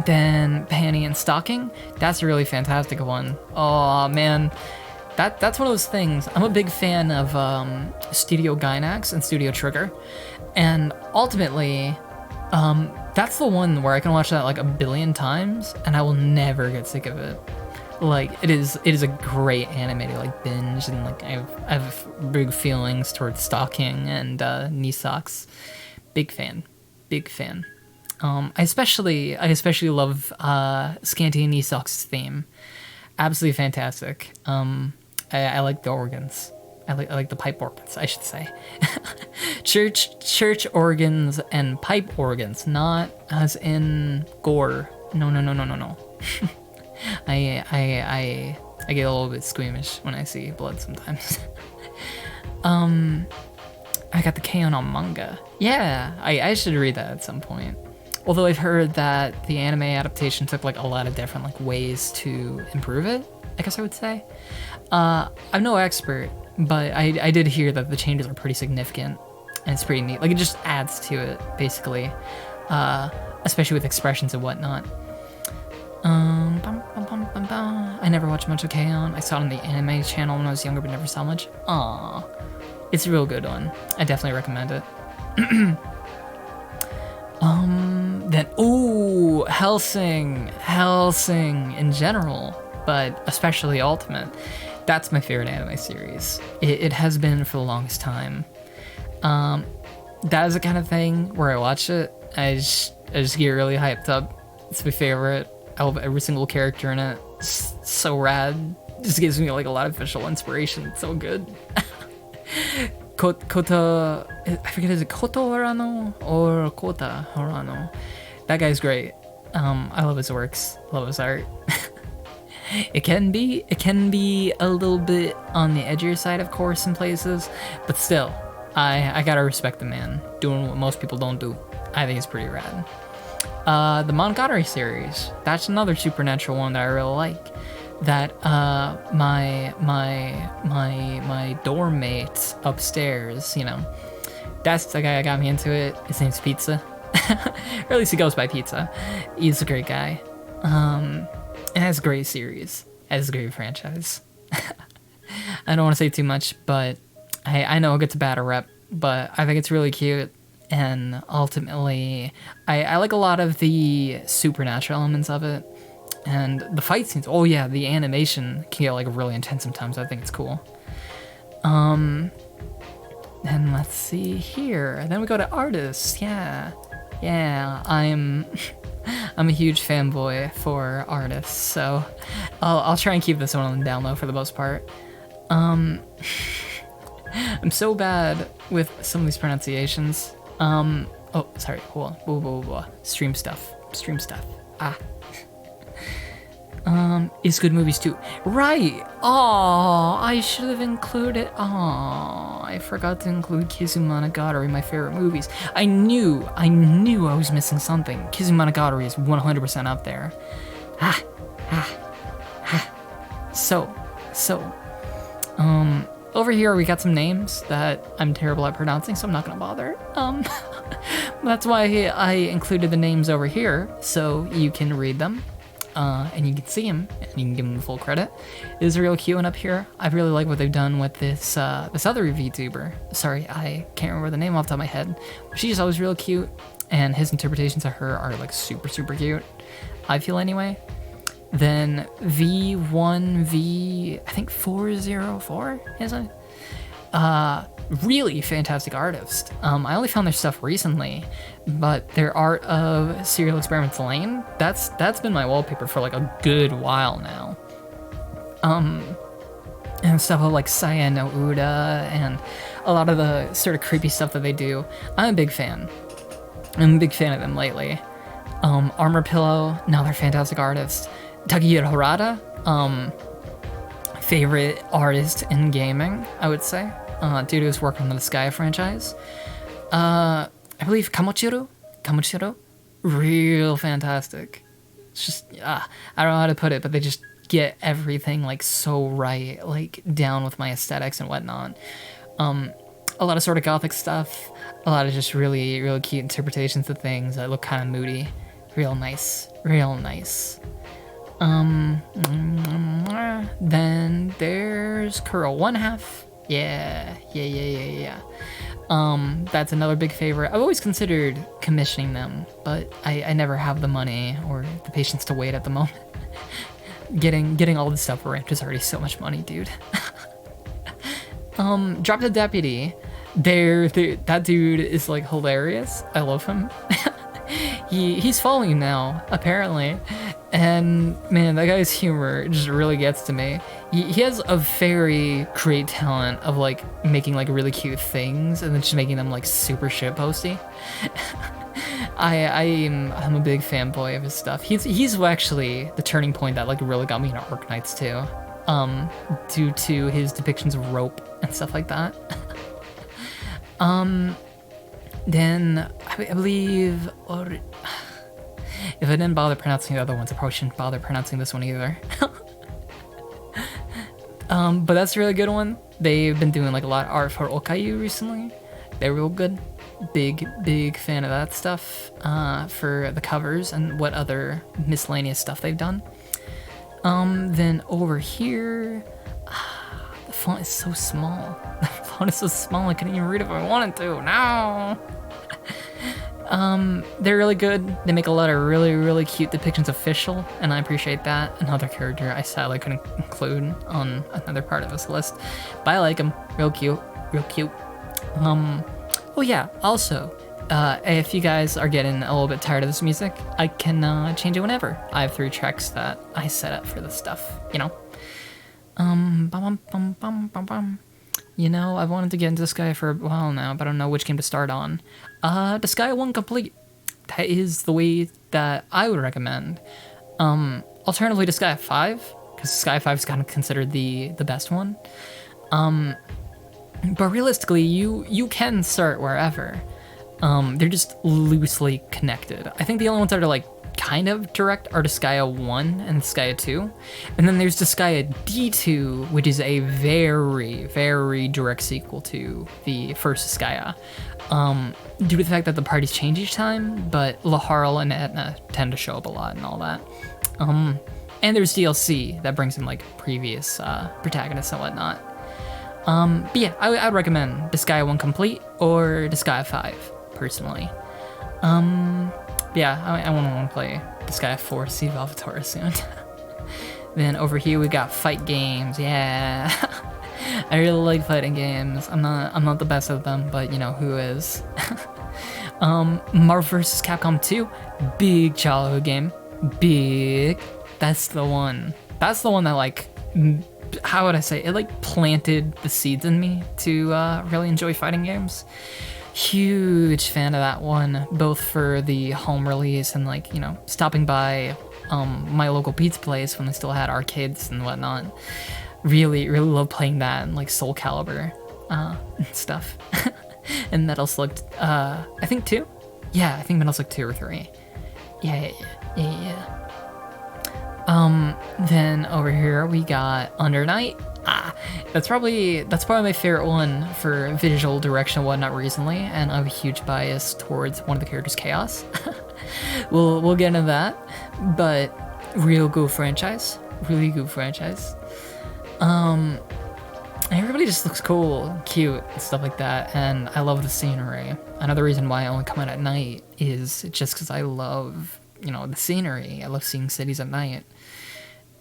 Then Panty and Stocking. That's a really fantastic one. Oh man, that's one of those things. I'm a big fan of Studio Gainax and Studio Trigger, and ultimately, that's the one where I can watch that like a billion times and I will never get sick of it. Like it is a great anime to like binge, and like I have big feelings towards Stocking and Nisocks. Big fan. I especially love Scanty and Nisocks' theme. Absolutely fantastic. I like the organs. I like the pipe organs, I should say. church organs and pipe organs, not as in gore. No. I get a little bit squeamish when I see blood sometimes. I got the K-On! Manga. Yeah, I should read that at some point. Although I've heard that the anime adaptation took like a lot of different like ways to improve it, I guess I would say. I'm no expert, but I did hear that the changes are pretty significant, and it's pretty neat. Like it just adds to it, basically, especially with expressions and whatnot. I never watched much of K-On! I saw it on the anime channel when I was younger, but never saw much. Aww. It's a real good one. I definitely recommend it. Then, ooh, Hellsing in general, but especially Ultimate. That's my favorite anime series. It has been for the longest time. That is the kind of thing where I watch it, I just get really hyped up. It's my favorite. I love every single character in it. It's so rad. Just gives me like a lot of visual inspiration. It's so good. Kota, I forget, is it Koto Horano or Kota Horano? That guy's great. I love his works, love his art. It can be a little bit on the edgier side, of course, in places, but still, I gotta respect the man doing what most people don't do. I think it's pretty rad. The Monogatari series, that's another supernatural one that I really like. That my dorm mate upstairs, you know, that's the guy that got me into it. His name's Pizza, or at least he goes by Pizza. He's a great guy. It has a great series. It has a great franchise. I don't want to say too much, but I know it gets a bad rep, but I think it's really cute. And ultimately, I like a lot of the supernatural elements of it. And the fight scenes, oh yeah, the animation can get like really intense sometimes. I think it's cool. And let's see here. Then we go to artists. Yeah, I'm I'm a huge fanboy for artists, so I'll try and keep this one on the down low for the most part. I'm so bad with some of these pronunciations. Oh, sorry, hold on. Stream stuff. Ah. Is good movies too. Right! Oh, I should have included. Oh, I forgot to include Kizumonogatari, my favorite movies. I knew I was missing something. Kizumonogatari is 100% up there. So, over here we got some names that I'm terrible at pronouncing, so I'm not gonna bother. That's why I included the names over here, so you can read them. And you can see him, and you can give him the full credit. It is real cute, and up here, I really like what they've done with this this other VTuber. Sorry, I can't remember the name off the top of my head. She's always real cute, and his interpretations of her are like super cute. I feel anyway. Then V1V, I think 404 is it? Really fantastic artist. I only found their stuff recently, but their art of Serial Experiments Lane, that's been my wallpaper for like a good while now. And stuff like Saya no Uda and a lot of the sort of creepy stuff that they do. I'm a big fan. I'm a big fan of them lately. Armor Pillow, another fantastic artist. Takahiro Harada, favorite artist in gaming, I would say. Due to his work on the Sky franchise. I believe Kamochiro, real fantastic. It's just, I don't know how to put it, but they just get everything like so right, like down with my aesthetics and whatnot. A lot of sort of gothic stuff, a lot of just really cute interpretations of things that look kind of moody. Real nice. Then there's Kuro One Half. Yeah. That's another big favorite. I've always considered commissioning them, but I never have the money or the patience to wait at the moment. Getting all this stuff ranked is already so much money, dude. Drop the Deputy. That dude is like hilarious. I love him. He's following now, apparently. And man, that guy's humor just really gets to me. He has a very great talent of like making like really cute things and then just making them like super shitposty. I'm a big fanboy of his stuff. He's actually the turning point that like really got me into Arknights too. Due to his depictions of rope and stuff like that. Then I believe, if I didn't bother pronouncing the other ones, I probably shouldn't bother pronouncing this one either. But that's a really good one. They've been doing like a lot of art for Okayu recently. They're real good. Big fan of that stuff for the covers and what other miscellaneous stuff they've done. Then over here, the font is so small. The font is so small I couldn't even read it if I wanted to. No. They're really good. They make a lot of really cute depictions of Fischl, and I appreciate that. Another character I sadly couldn't include on another part of this list, but I like him. Real cute. Oh yeah, also, if you guys are getting a little bit tired of this music, I can change it whenever. I have 3 tracks that I set up for this stuff, you know? You know, I've wanted to get into Disgaea for a while now, but I don't know which game to start on. Disgaea 1 Complete. That is the way that I would recommend. Alternatively, Disgaea 5, because Disgaea 5 is kind of considered the best one. But realistically, you can start wherever. They're just loosely connected. I think the only ones that are like kind of direct are Disgaea 1 and Disgaea 2. And then there's Disgaea D2, which is a very direct sequel to the first Disgaea. Due to the fact that the parties change each time, but Laharl and Etna tend to show up a lot and all that. And there's DLC that brings in like previous protagonists and whatnot. But yeah, I would recommend Disgaea 1 Complete or Disgaea 5, personally. Yeah, I want to play Disgaea 4 Sea Velvetora soon. Then over here we got fight games, yeah. I really like fighting games. I'm not the best at them, but you know who is. Marvel vs. Capcom 2, big childhood game. Big. That's the one. That's the one that like, how would I say, it like planted the seeds in me to really enjoy fighting games. Huge fan of that one, both for the home release and like, you know, stopping by my local pizza place when they still had arcades and whatnot. Really love playing that and like Soul Calibur and stuff. And Metal Slug, I think 2? Yeah, I think Metal Slug 2 or 3. Yeah. Then over here we got Under Night. That's probably my favorite one for visual direction and whatnot recently, and I have a huge bias towards one of the characters, Chaos. We'll get into that, but real good franchise, really good franchise. Everybody just looks cool, cute, and stuff like that, and I love the scenery. Another reason why I only come out at night is just because I love, you know, the scenery. I love seeing cities at night.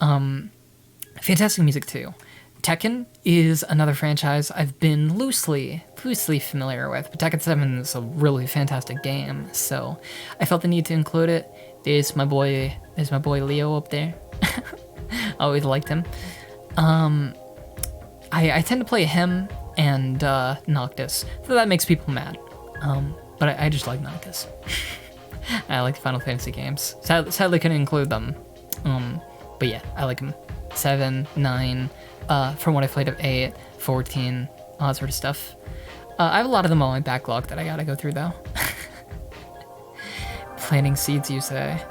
Fantastic music too. Tekken is another franchise I've been loosely familiar with, but Tekken 7 is a really fantastic game, so I felt the need to include it. There's my boy Leo up there. I always liked him. I tend to play him and Noctis, so that makes people mad. But I just like Noctis. I like Final Fantasy games. Sadly couldn't include them. But yeah, I like him. 7, 9, from what I played of 8, 14, all that sort of stuff. I have a lot of them on my backlog that I gotta go through though. Planting seeds, you say?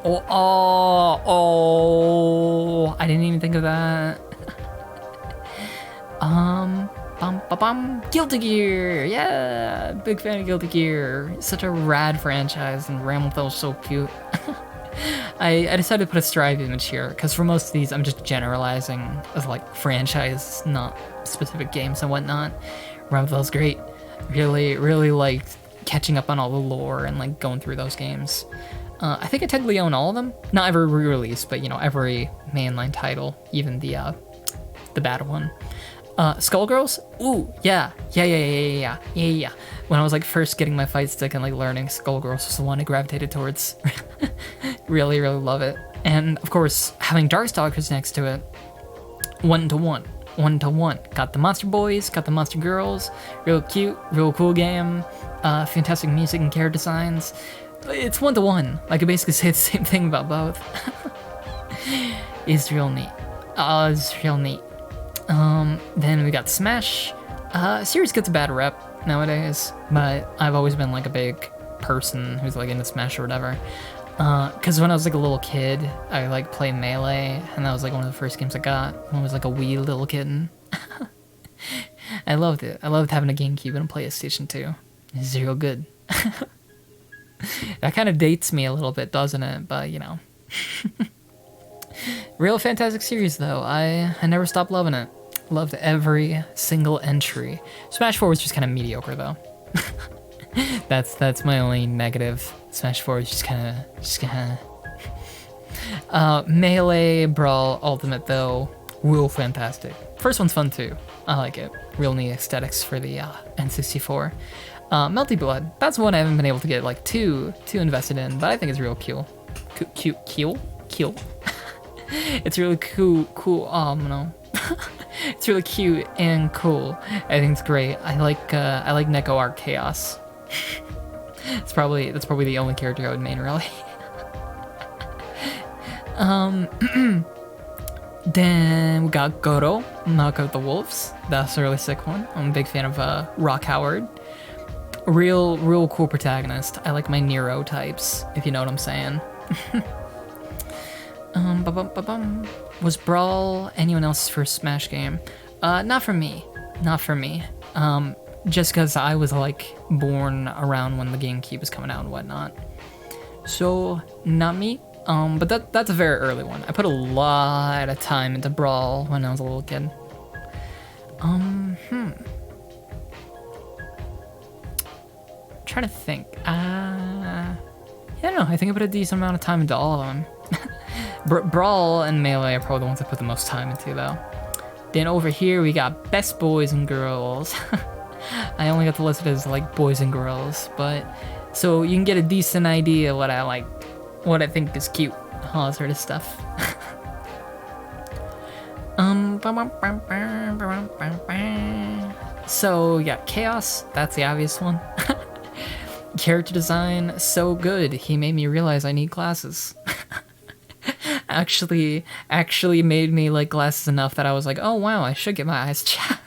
Oh, I didn't even think of that. Guilty Gear, yeah, big fan of Guilty Gear. Such a rad franchise, and Ramlethal is so cute. I decided to put a Strive image here, because for most of these I'm just generalizing as like franchise, not specific games and whatnot. Ramlethal's great. Really liked catching up on all the lore and like going through those games. I think I technically own all of them. Not every re-release, but you know, every mainline title, even the bad one. Skullgirls? Ooh, yeah. When I was like first getting my fight stick and like learning, Skullgirls was the one I gravitated towards. really love it. And of course, having Darkstalkers next to it, 1-to-1. Got the Monster Boys, got the Monster Girls. Real cute, real cool game. Fantastic music and character designs. It's 1-to-1. I could basically say the same thing about both. It's real neat. It's real neat. Then we got Smash. Series gets a bad rep nowadays, but I've always been like a big person who's like into Smash or whatever. Cause when I was like a little kid, I like played Melee, and that was like one of the first games I got when I was like a wee little kitten. I loved it. I loved having a GameCube and a PlayStation 2. It's real good. That kind of dates me a little bit, doesn't it? But you know. Real fantastic series though. I never stopped loving it. Loved every single entry. Smash 4 was just kind of mediocre though. That's my only negative. Smash 4 is just kind of. Melee Brawl Ultimate though, real fantastic. First one's fun too. I like it. Real neat aesthetics for the N64. Melty Blood. That's one I haven't been able to get like too invested in, but I think it's real cute. Cute. It's really cool. Oh no. It's really cute and cool. I think it's great. I like Neko Art Chaos. That's probably the only character I would main really. Then we got Goro, Knock Out the Wolves. That's a really sick one. I'm a big fan of Rock Howard. Real cool protagonist. I like my Nero types, if you know what I'm saying. Was Brawl anyone else's first Smash game? Not for me. Just because I was like born around when the GameCube was coming out and whatnot. So not me. But that's a very early one. I put a lot of time into Brawl when I was a little kid. Trying to think. I don't know. I think I put a decent amount of time into all of them. Brawl and Melee are probably the ones I put the most time into, though. Then over here we got best boys and girls. I only got to list it as like boys and girls, but so you can get a decent idea what I like, what I think is cute, all that sort of stuff. So yeah, Chaos, that's the obvious one. Character design, so good. He made me realize I need glasses. actually made me like glasses enough that I was like, oh wow, I should get my eyes checked.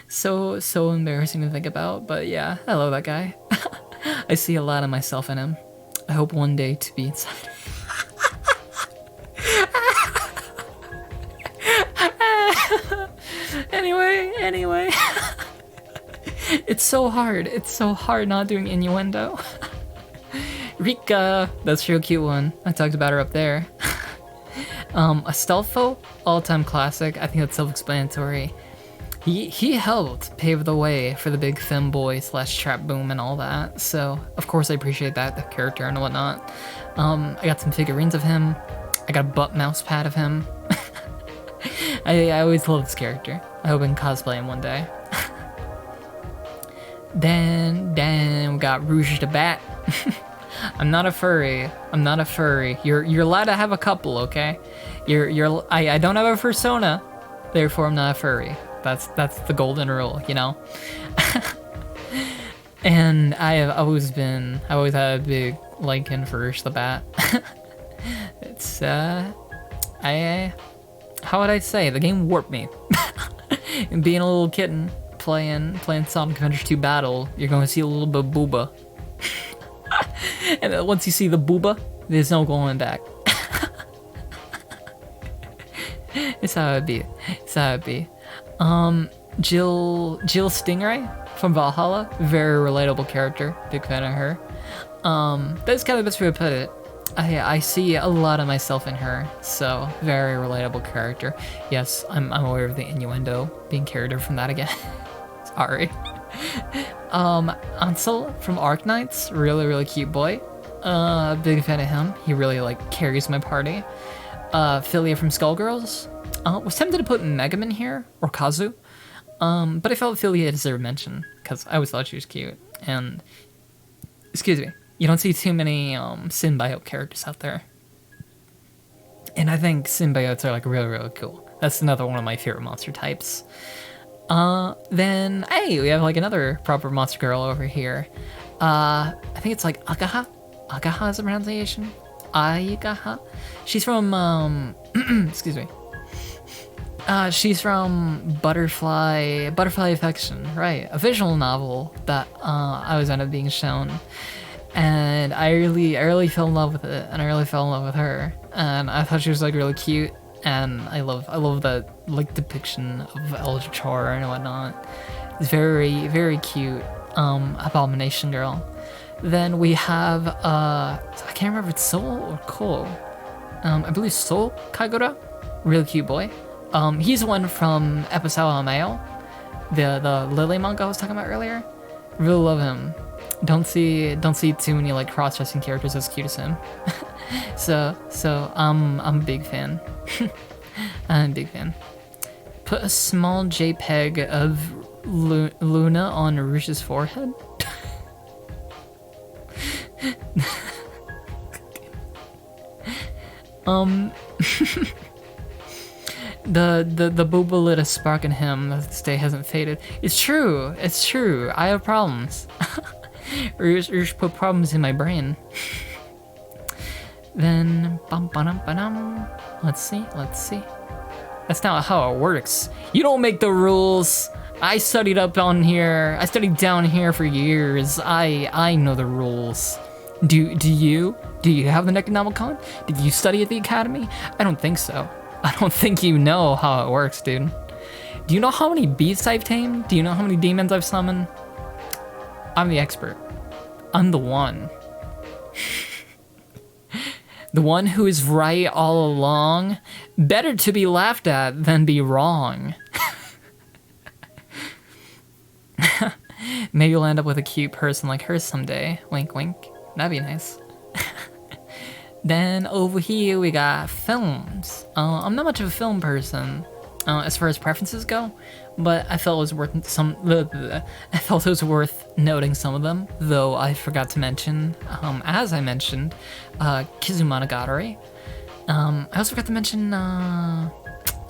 So embarrassing to think about, but yeah, I love that guy. I see a lot of myself in him. I hope one day to be inside. Anyway. It's so hard not doing innuendo. Rika, that's a real cute one. I talked about her up there. Astolfo, all-time classic. I think that's self-explanatory. He helped pave the way for the big femboy / trap boom and all that. So of course I appreciate that, the character and whatnot. I got some figurines of him. I got a butt mouse pad of him. I always love this character. I hope I can cosplay him one day. Then we got Rouge the Bat. I'm not a furry. You're allowed to have a couple, okay? I don't have a persona, therefore I'm not a furry. That's the golden rule, you know? And I've always had a big liking for Rouge the Bat. It's how would I say? The game warped me. And being a little kitten playing Sonic Adventure 2 Battle, you're going to see a little bit of booba. And then once you see the booba, there's no going back. It's how it be. Jill Stingray from Valhalla, very relatable character. Big fan of her. That's kind of the best way to put it. I see a lot of myself in her, so very relatable character. Yes, I'm aware of the innuendo, being carried over from that again. Sorry. Ansel from Arknights, really cute boy. Big fan of him. He really like carries my party. Philia from Skullgirls. Was tempted to put Megaman here or Kazu, but I felt Philia deserved mention because I always thought she was cute. And excuse me. You don't see too many symbiote characters out there. And I think symbiotes are like really cool. That's another one of my favorite monster types. Then, hey, we have like another proper monster girl over here. I think it's like Agaha. Agaha is the pronunciation. Agaha. She's from, excuse me. She's from Butterfly Affection, right? A visual novel that I was ended up being shown. And I really fell in love with it, and I really fell in love with her, and I thought she was like really cute, and I love that like depiction of Eldritch horror and whatnot. It's very cute. Abomination girl. Then we have I can't remember if it's Soul or Cole. I believe Soul Kagura, really cute boy. He's one from Episode Mail, the Lily manga I was talking about earlier. Really love him. Don't see too many like cross-dressing characters as cute as him. so I'm a big fan. I'm a big fan. Put a small JPEG of Luna on Rouge's forehead. The booba lit a spark in him that this day hasn't faded. It's true. I have problems. Rouge put problems in my brain. Then let's see. That's not how it works. You don't make the rules. I studied down here for years. I know the rules. Do you? Do you have the Necronomicon? Did you study at the academy? I don't think so. I don't think you know how it works, dude. Do you know how many beasts I've tamed? Do you know how many demons I've summoned? I'm the expert. I'm the one. The one who is right all along. Better to be laughed at than be wrong. Maybe you'll end up with a cute person like her someday. Wink, wink. That'd be nice. Then over here we got films. I'm not much of a film person as far as preferences go, but I felt it was worth noting some of them. Though I forgot to mention, as I mentioned, Kizumonogatari. I also forgot to mention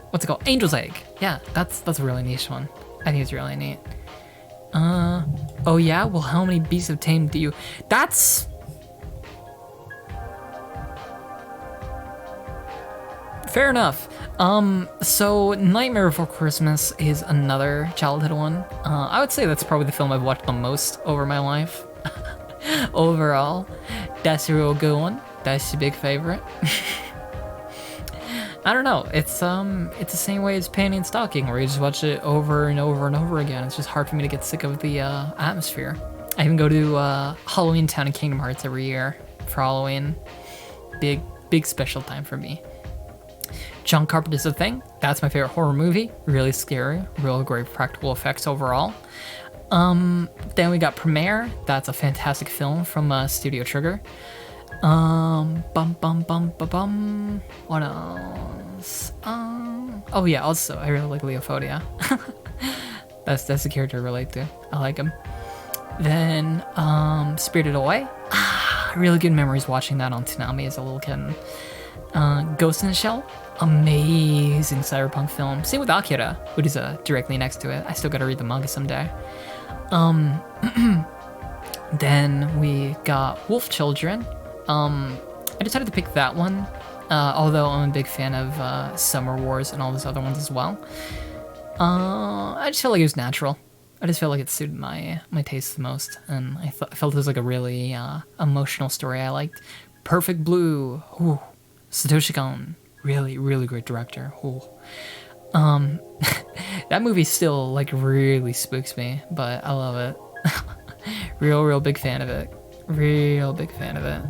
what's it called? Angel's Egg. Yeah, that's a really niche one. I think it's really neat. Oh yeah. Well, how many beasts have tamed do you? That's. Fair enough. So Nightmare Before Christmas is another childhood one. I would say that's probably the film I've watched the most over my life. Overall, that's a real good one. That's a big favorite. I don't know. It's the same way as Panty and Stocking, where you just watch it over and over and over again. It's just hard for me to get sick of the atmosphere. I even go to Halloween Town in Kingdom Hearts every year for Halloween. Big special time for me. John Carpenter's The Thing. That's my favorite horror movie. Really scary. Real great practical effects overall. Then we got Premiere. That's a fantastic film from Studio Trigger. What else? Oh yeah, also I really like Leophodia. that's the character I relate to. I like him. Then Spirited Away. Really good memories watching that on Toonami as a little kid. Ghost in the Shell. Amazing cyberpunk film. Same with Akira, which is directly next to it. I still gotta read the manga someday. Then we got Wolf Children. I decided to pick that one, although I'm a big fan of Summer Wars and all those other ones as well. I just felt like it was natural. I just felt like it suited my taste the most, and I felt it was like a really emotional story I liked. Perfect Blue. Ooh. Satoshi Kon. Really, really great director. Ooh. That movie still like really spooks me, but I love it. real big fan of it. Real big fan of it.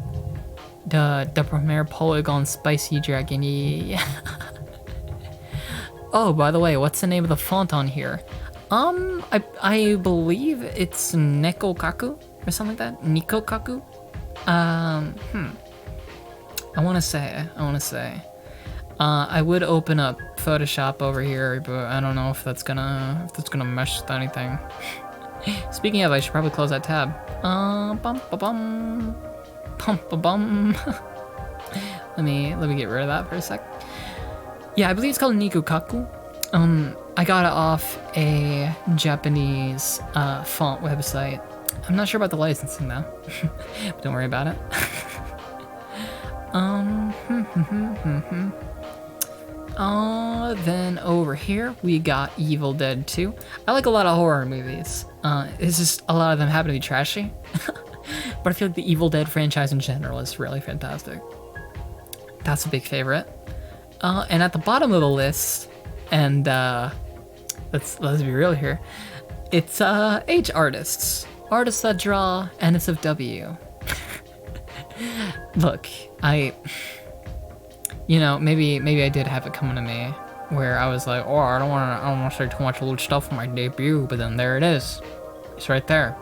The Premiere Polygon Spicy Dragon. Yeah. Oh, by the way, what's the name of the font on here? I believe it's Nekocult or something like that. Nekocult. I want to say. I would open up Photoshop over here, but I don't know if that's gonna mesh with anything. Speaking of, I should probably close that tab. Let me get rid of that for a sec. Yeah, I believe it's called Nekocult. I got it off a Japanese font website. I'm not sure about the licensing though, but don't worry about it. Then over here we got Evil Dead 2. I like a lot of horror movies. It's just a lot of them happen to be trashy. But I feel like the Evil Dead franchise in general is really fantastic. That's a big favorite. And at the bottom of the list, and let's be real here, it's H artists that draw NSFW. Look, maybe I did have it coming to me where I was like, oh, I don't want to say too much old stuff for my debut, but then there it is. It's right there.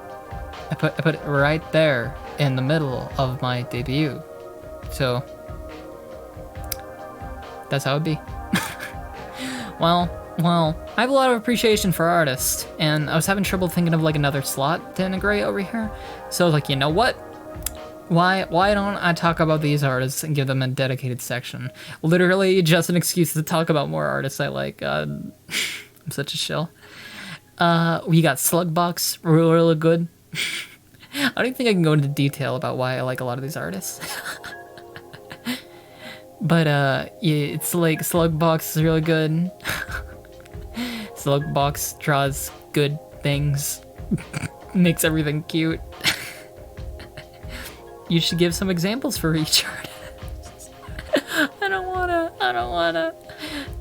I put it right there in the middle of my debut. So that's how it'd be. Well, I have a lot of appreciation for artists, and I was having trouble thinking of like another slot to integrate over here. So I was like, you know what? Why don't I talk about these artists and give them a dedicated section? Literally just an excuse to talk about more artists I like. I'm such a shill. We got Slugbox, really good. I don't even think I can go into detail about why I like a lot of these artists. But yeah, it's like Slugbox is really good. Slugbox draws good things, makes everything cute. You should give some examples for each artist. I don't wanna.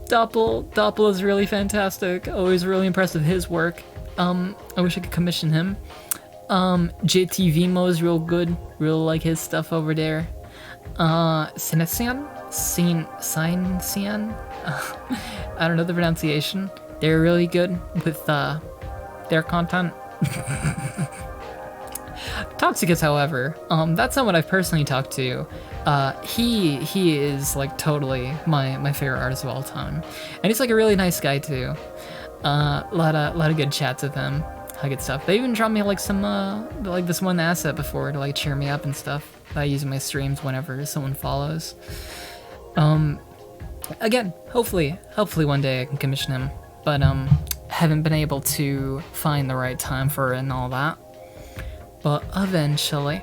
Doppel is really fantastic. Always really impressed with his work. I wish I could commission him. JTVmo is real good. Really like his stuff over there. Sinesian? I don't know the pronunciation. They're really good with their content. Toxicus, however, that's someone I've personally talked to. He is like totally my favorite artist of all time, and he's like a really nice guy too. A lot of good chats with him, good stuff. They even dropped me like some like this one asset before to like cheer me up and stuff that I use in my streams whenever someone follows. Again, hopefully one day I can commission him, but haven't been able to find the right time for it and all that. But eventually,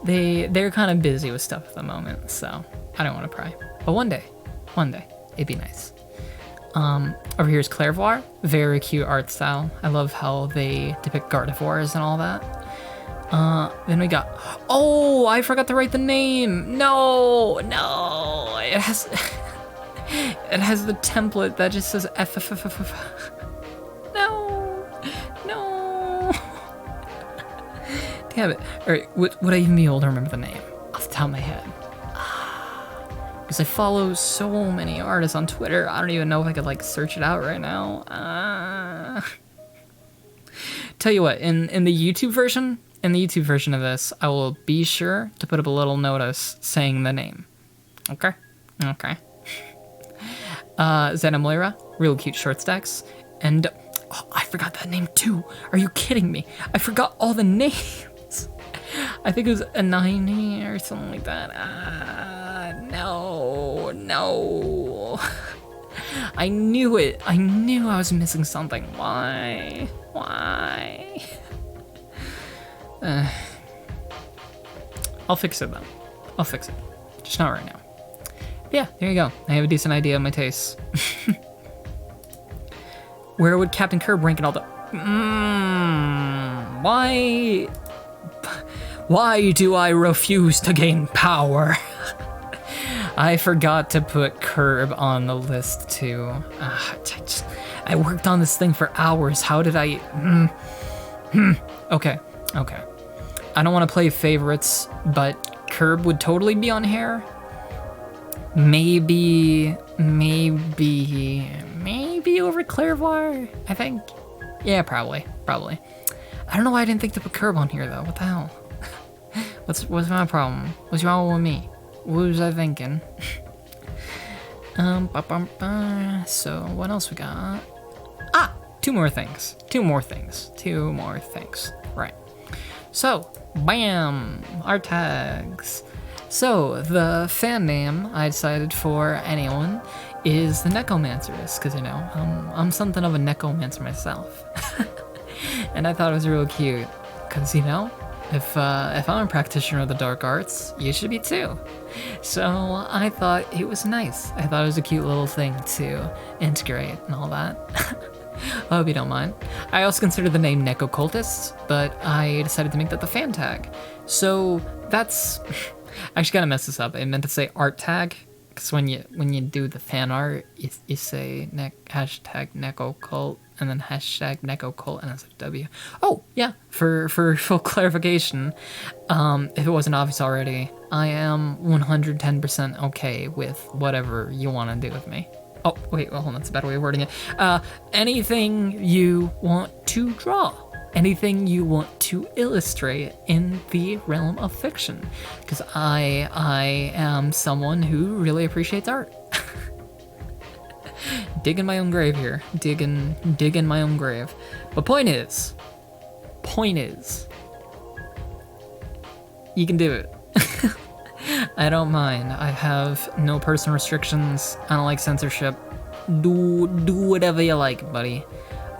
they're kind of busy with stuff at the moment, so I don't want to pry. But one day, it'd be nice. Over here is Clairvoire, very cute art style. I love how they depict gardevoirs and all that. Then we got, oh, I forgot to write the name. No, it has the template that just says F. No. Damn it. All right, would I even be able to remember the name off the top of my head? Because I follow so many artists on Twitter, I don't even know if I could like search it out right now. Tell you what, in the YouTube version of this, I will be sure to put up a little notice saying the name. Okay. Xenomoira, real cute short stacks, and I forgot that name too. Are you kidding me? I forgot all the names. I think it was Anine or something like that. No. I knew it. I knew I was missing something. Why? I'll fix it though. I'll fix it. Just not right now. Yeah, there you go. I have a decent idea of my tastes. Where would Captain Curb rank in all the... Why do I refuse to gain power? I forgot to put Curb on the list too. I worked on this thing for hours. How did I... Okay. I don't want to play favorites, but Curb would totally be on here. Maybe over Clairvoire, I think. Yeah, probably. I don't know why I didn't think to put Curb on here though. What the hell? What's my problem? What's wrong with me? What was I thinking? So what else we got? Two more things. Right. So, bam! Our tags. So, the fan name I decided for anyone is the Necomancers, because, you know, I'm something of a Necomancer myself. And I thought it was real cute, because, you know, if I'm a practitioner of the dark arts, you should be too. So, I thought it was nice. I thought it was a cute little thing to integrate and all that. I hope you don't mind. I also considered the name Necocultists, but I decided to make that the fan tag. So that's... I actually gotta mess this up. I meant to say art tag, because when you do the fan art, you say hashtag Nekocult and then hashtag Nekocult and SFW. Oh yeah, for full clarification, if it wasn't obvious already, I am 110% okay with whatever you want to do with me. Oh, wait, well, hold on, that's a better way of wording it. Anything you want to draw. Anything you want to illustrate in the realm of fiction. Because I am someone who really appreciates art. Digging my own grave here. Digging my own grave. But point is, you can do it. I don't mind. I have no personal restrictions. I don't like censorship. Do whatever you like, buddy.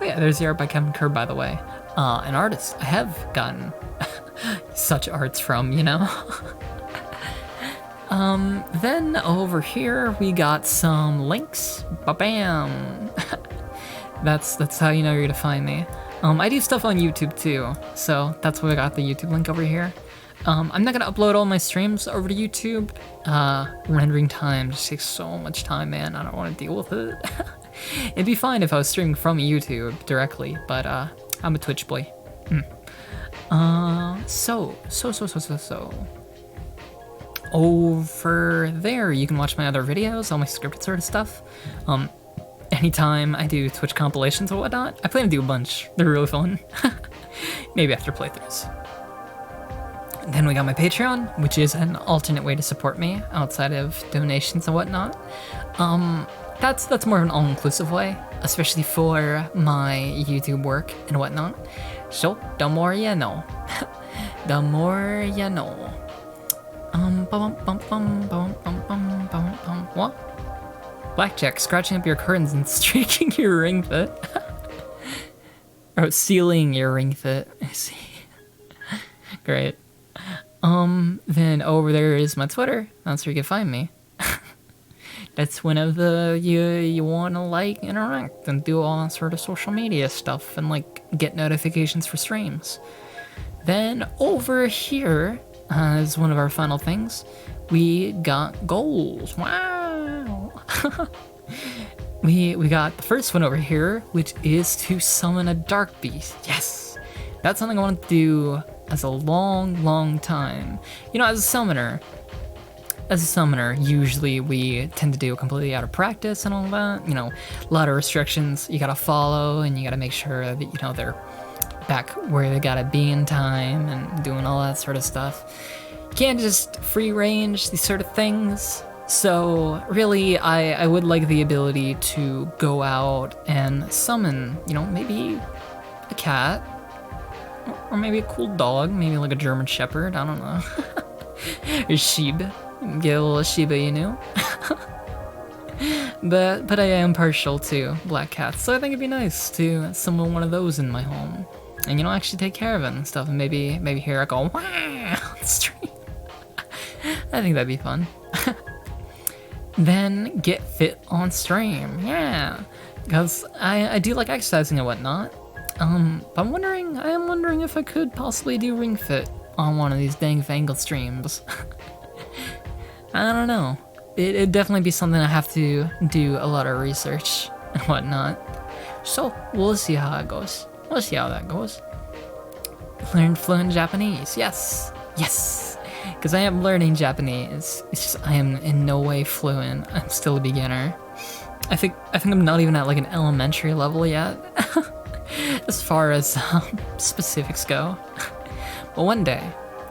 Oh yeah, there's the art by Captain Curb, by the way. An artist I have gotten such arts from, you know. Then over here we got some links. Ba-bam. That's how you know you're gonna find me. I do stuff on YouTube too, so that's why I got the YouTube link over here. I'm not gonna upload all my streams over to YouTube. Rendering time just takes so much time, man. I don't want to deal with it. It'd be fine if I was streaming from YouTube directly, but I'm a Twitch boy. So. Over there, you can watch my other videos, all my scripted sort of stuff. anytime I do Twitch compilations or whatnot. I plan to do a bunch. They're really fun. Maybe after playthroughs. Then we got my Patreon, which is an alternate way to support me outside of donations and whatnot. That's more of an all-inclusive way, especially for my YouTube work and whatnot. So, the more you know. The more you know. What? Blackjack, scratching up your curtains and streaking your ring fit. Or sealing your ring fit. I see. Great. Then over there is my Twitter. That's where you can find me. That's whenever you want to like interact and do all that sort of social media stuff and like get notifications for streams. Then over here is one of our final things. We got goals. Wow. we got the first one over here, which is to summon a dark beast. Yes. That's something I wanted to do as a long time. You know, as a summoner, usually we tend to do it completely out of practice and all that. You know, a lot of restrictions you gotta follow, and you gotta make sure that, you know, they're back where they gotta be in time and doing all that sort of stuff. You can't just free range these sort of things. So really, I would like the ability to go out and summon, you know, maybe a cat, or maybe a cool dog, maybe like a German Shepherd, I don't know. Or Shiba. Get a little Shiba Inu. but I am partial to black cats, so I think it'd be nice to summon one of those in my home. And, you know, actually take care of it and stuff, and maybe hear it go, wah, on the stream. I think that'd be fun. Then get fit on stream, yeah. Because I do like exercising and whatnot. But I am wondering if I could possibly do Ring Fit on one of these dang fangled streams. I don't know. It'd definitely be something I have to do a lot of research and whatnot. So, we'll see how it goes. We'll see how that goes. Learn fluent Japanese. Yes. Yes. Because I am learning Japanese. It's just I am in no way fluent. I'm still a beginner. I think I'm not even at like an elementary level yet. As far as specifics go. But one day,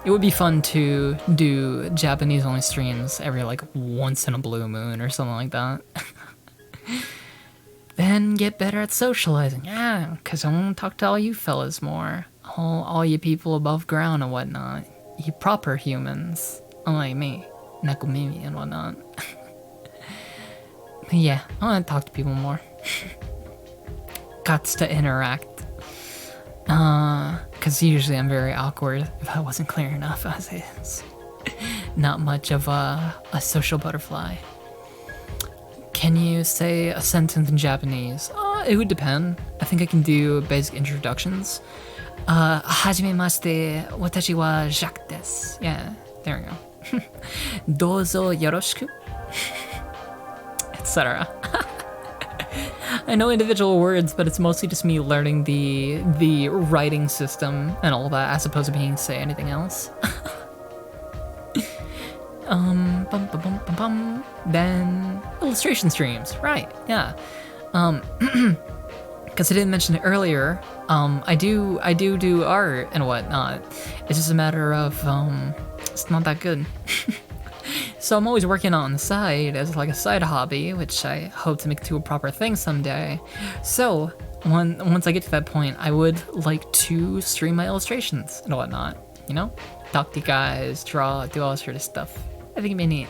it would be fun to do Japanese-only streams every like once in a blue moon or something like that. Then get better at socializing, yeah, because I want to talk to all you fellas more. All you people above ground and whatnot. You proper humans, unlike me, Nekomimi and whatnot. But yeah, I want to talk to people more. Gots to interact. Because usually I'm very awkward, if that wasn't clear enough, as is. Not much of a social butterfly. Can you say a sentence in Japanese? It would depend. I think I can do basic introductions. Hajimemashite, watashi wa Jacques desu. Yeah, there we go. Dozo yoroshiku. Etc. I know individual words, but it's mostly just me learning the writing system and all that, as opposed to being say anything else. Then illustration streams, right? Yeah. Because I didn't mention it earlier. I do art and whatnot. It's just a matter of it's not that good. So I'm always working on the side as like a side hobby, which I hope to make to a proper thing someday. So once I get to that point, I would like to stream my illustrations and whatnot. You know, talk to you guys, draw, do all sort of stuff. I think it'd be neat.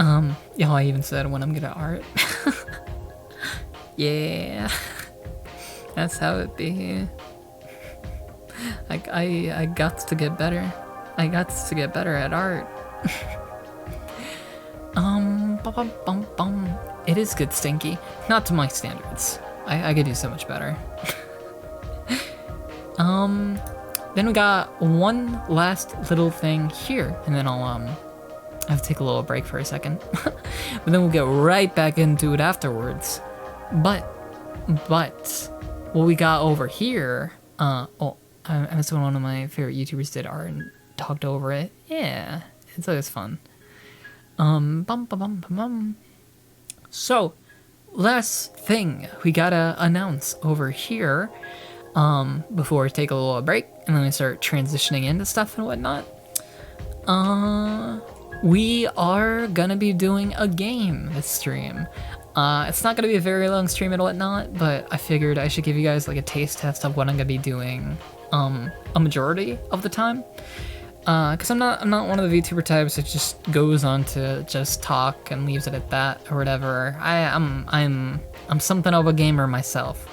Yeah, I even said when I'm good at art. Yeah, that's how it be. I got to get better. I got to get better at art. It is good, Stinky. Not to my standards. I could do so much better. Then we got one last little thing here, and then I'll have to take a little break for a second. But then we'll get right back into it afterwards. But what we got over here, that's when one of my favorite YouTubers did art and talked over it. Yeah, it's always fun. So, last thing we gotta announce over here, before we take a little break and then we start transitioning into stuff and whatnot. We are gonna be doing a game this stream. It's not gonna be a very long stream and whatnot, but I figured I should give you guys like a taste test of what I'm gonna be doing, a majority of the time. Cause I'm not one of the VTuber types that just goes on to just talk and leaves it at that or whatever. I'm something of a gamer myself.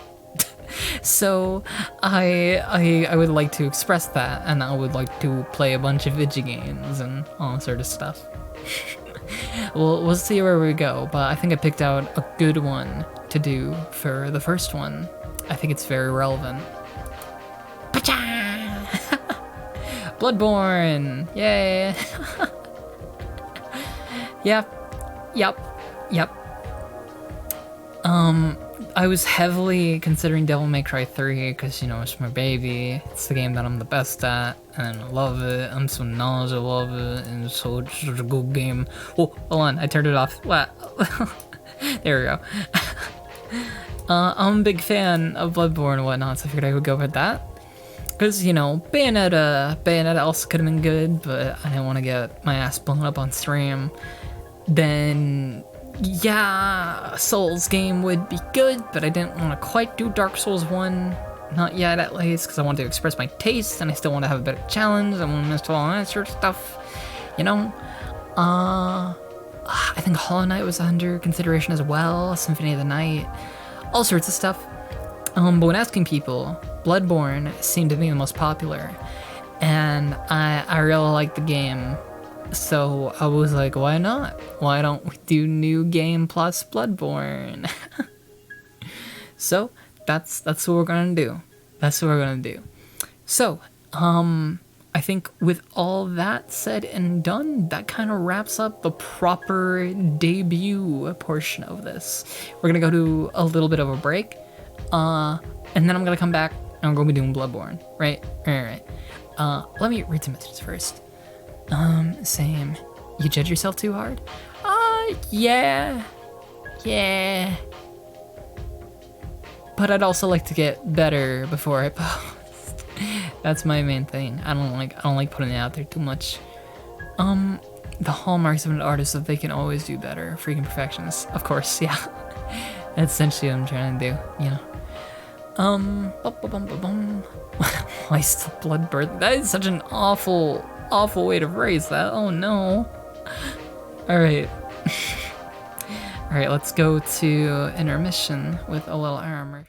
So I would like to express that, and I would like to play a bunch of video games and all that sort of stuff. We'll see where we go, but I think I picked out a good one to do for the first one. I think it's very relevant. Bloodborne! Yay! Yep. I was heavily considering Devil May Cry 3 because, you know, it's my baby. It's the game that I'm the best at, and I love it. I'm so knowledgeable of it, and it's such a good game. Oh, hold on, I turned it off. What? There we go. I'm a big fan of Bloodborne and whatnot, so I figured I would go with that. Because, you know, Bayonetta also could have been good, but I didn't want to get my ass blown up on stream. Then, yeah, Souls game would be good, but I didn't want to quite do Dark Souls 1. Not yet, at least, because I wanted to express my taste, and I still want to have a better challenge. I want to miss all that sort of stuff, you know? I think Hollow Knight was under consideration as well, Symphony of the Night, all sorts of stuff. But when asking people, Bloodborne seemed to be the most popular, and I really liked the game, so I was like, why not? Why don't we do new game plus Bloodborne? So that's what we're gonna do. So, I think with all that said and done, that kind of wraps up the proper debut portion of this. We're gonna go to a little bit of a break, and then I'm gonna come back and I'm gonna be doing Bloodborne, right? Let me read some messages first. Same. You judge yourself too hard? Yeah. But I'd also like to get better before I post. That's my main thing. I don't like putting it out there too much. The hallmarks of an artist is that they can always do better. Freaking perfectionists. Of course, yeah. That's essentially what I'm trying to do, you know. Why still Bloodborne? That is such an awful way to phrase that. Oh no. Alright. Alright, let's go to intermission with a little armor.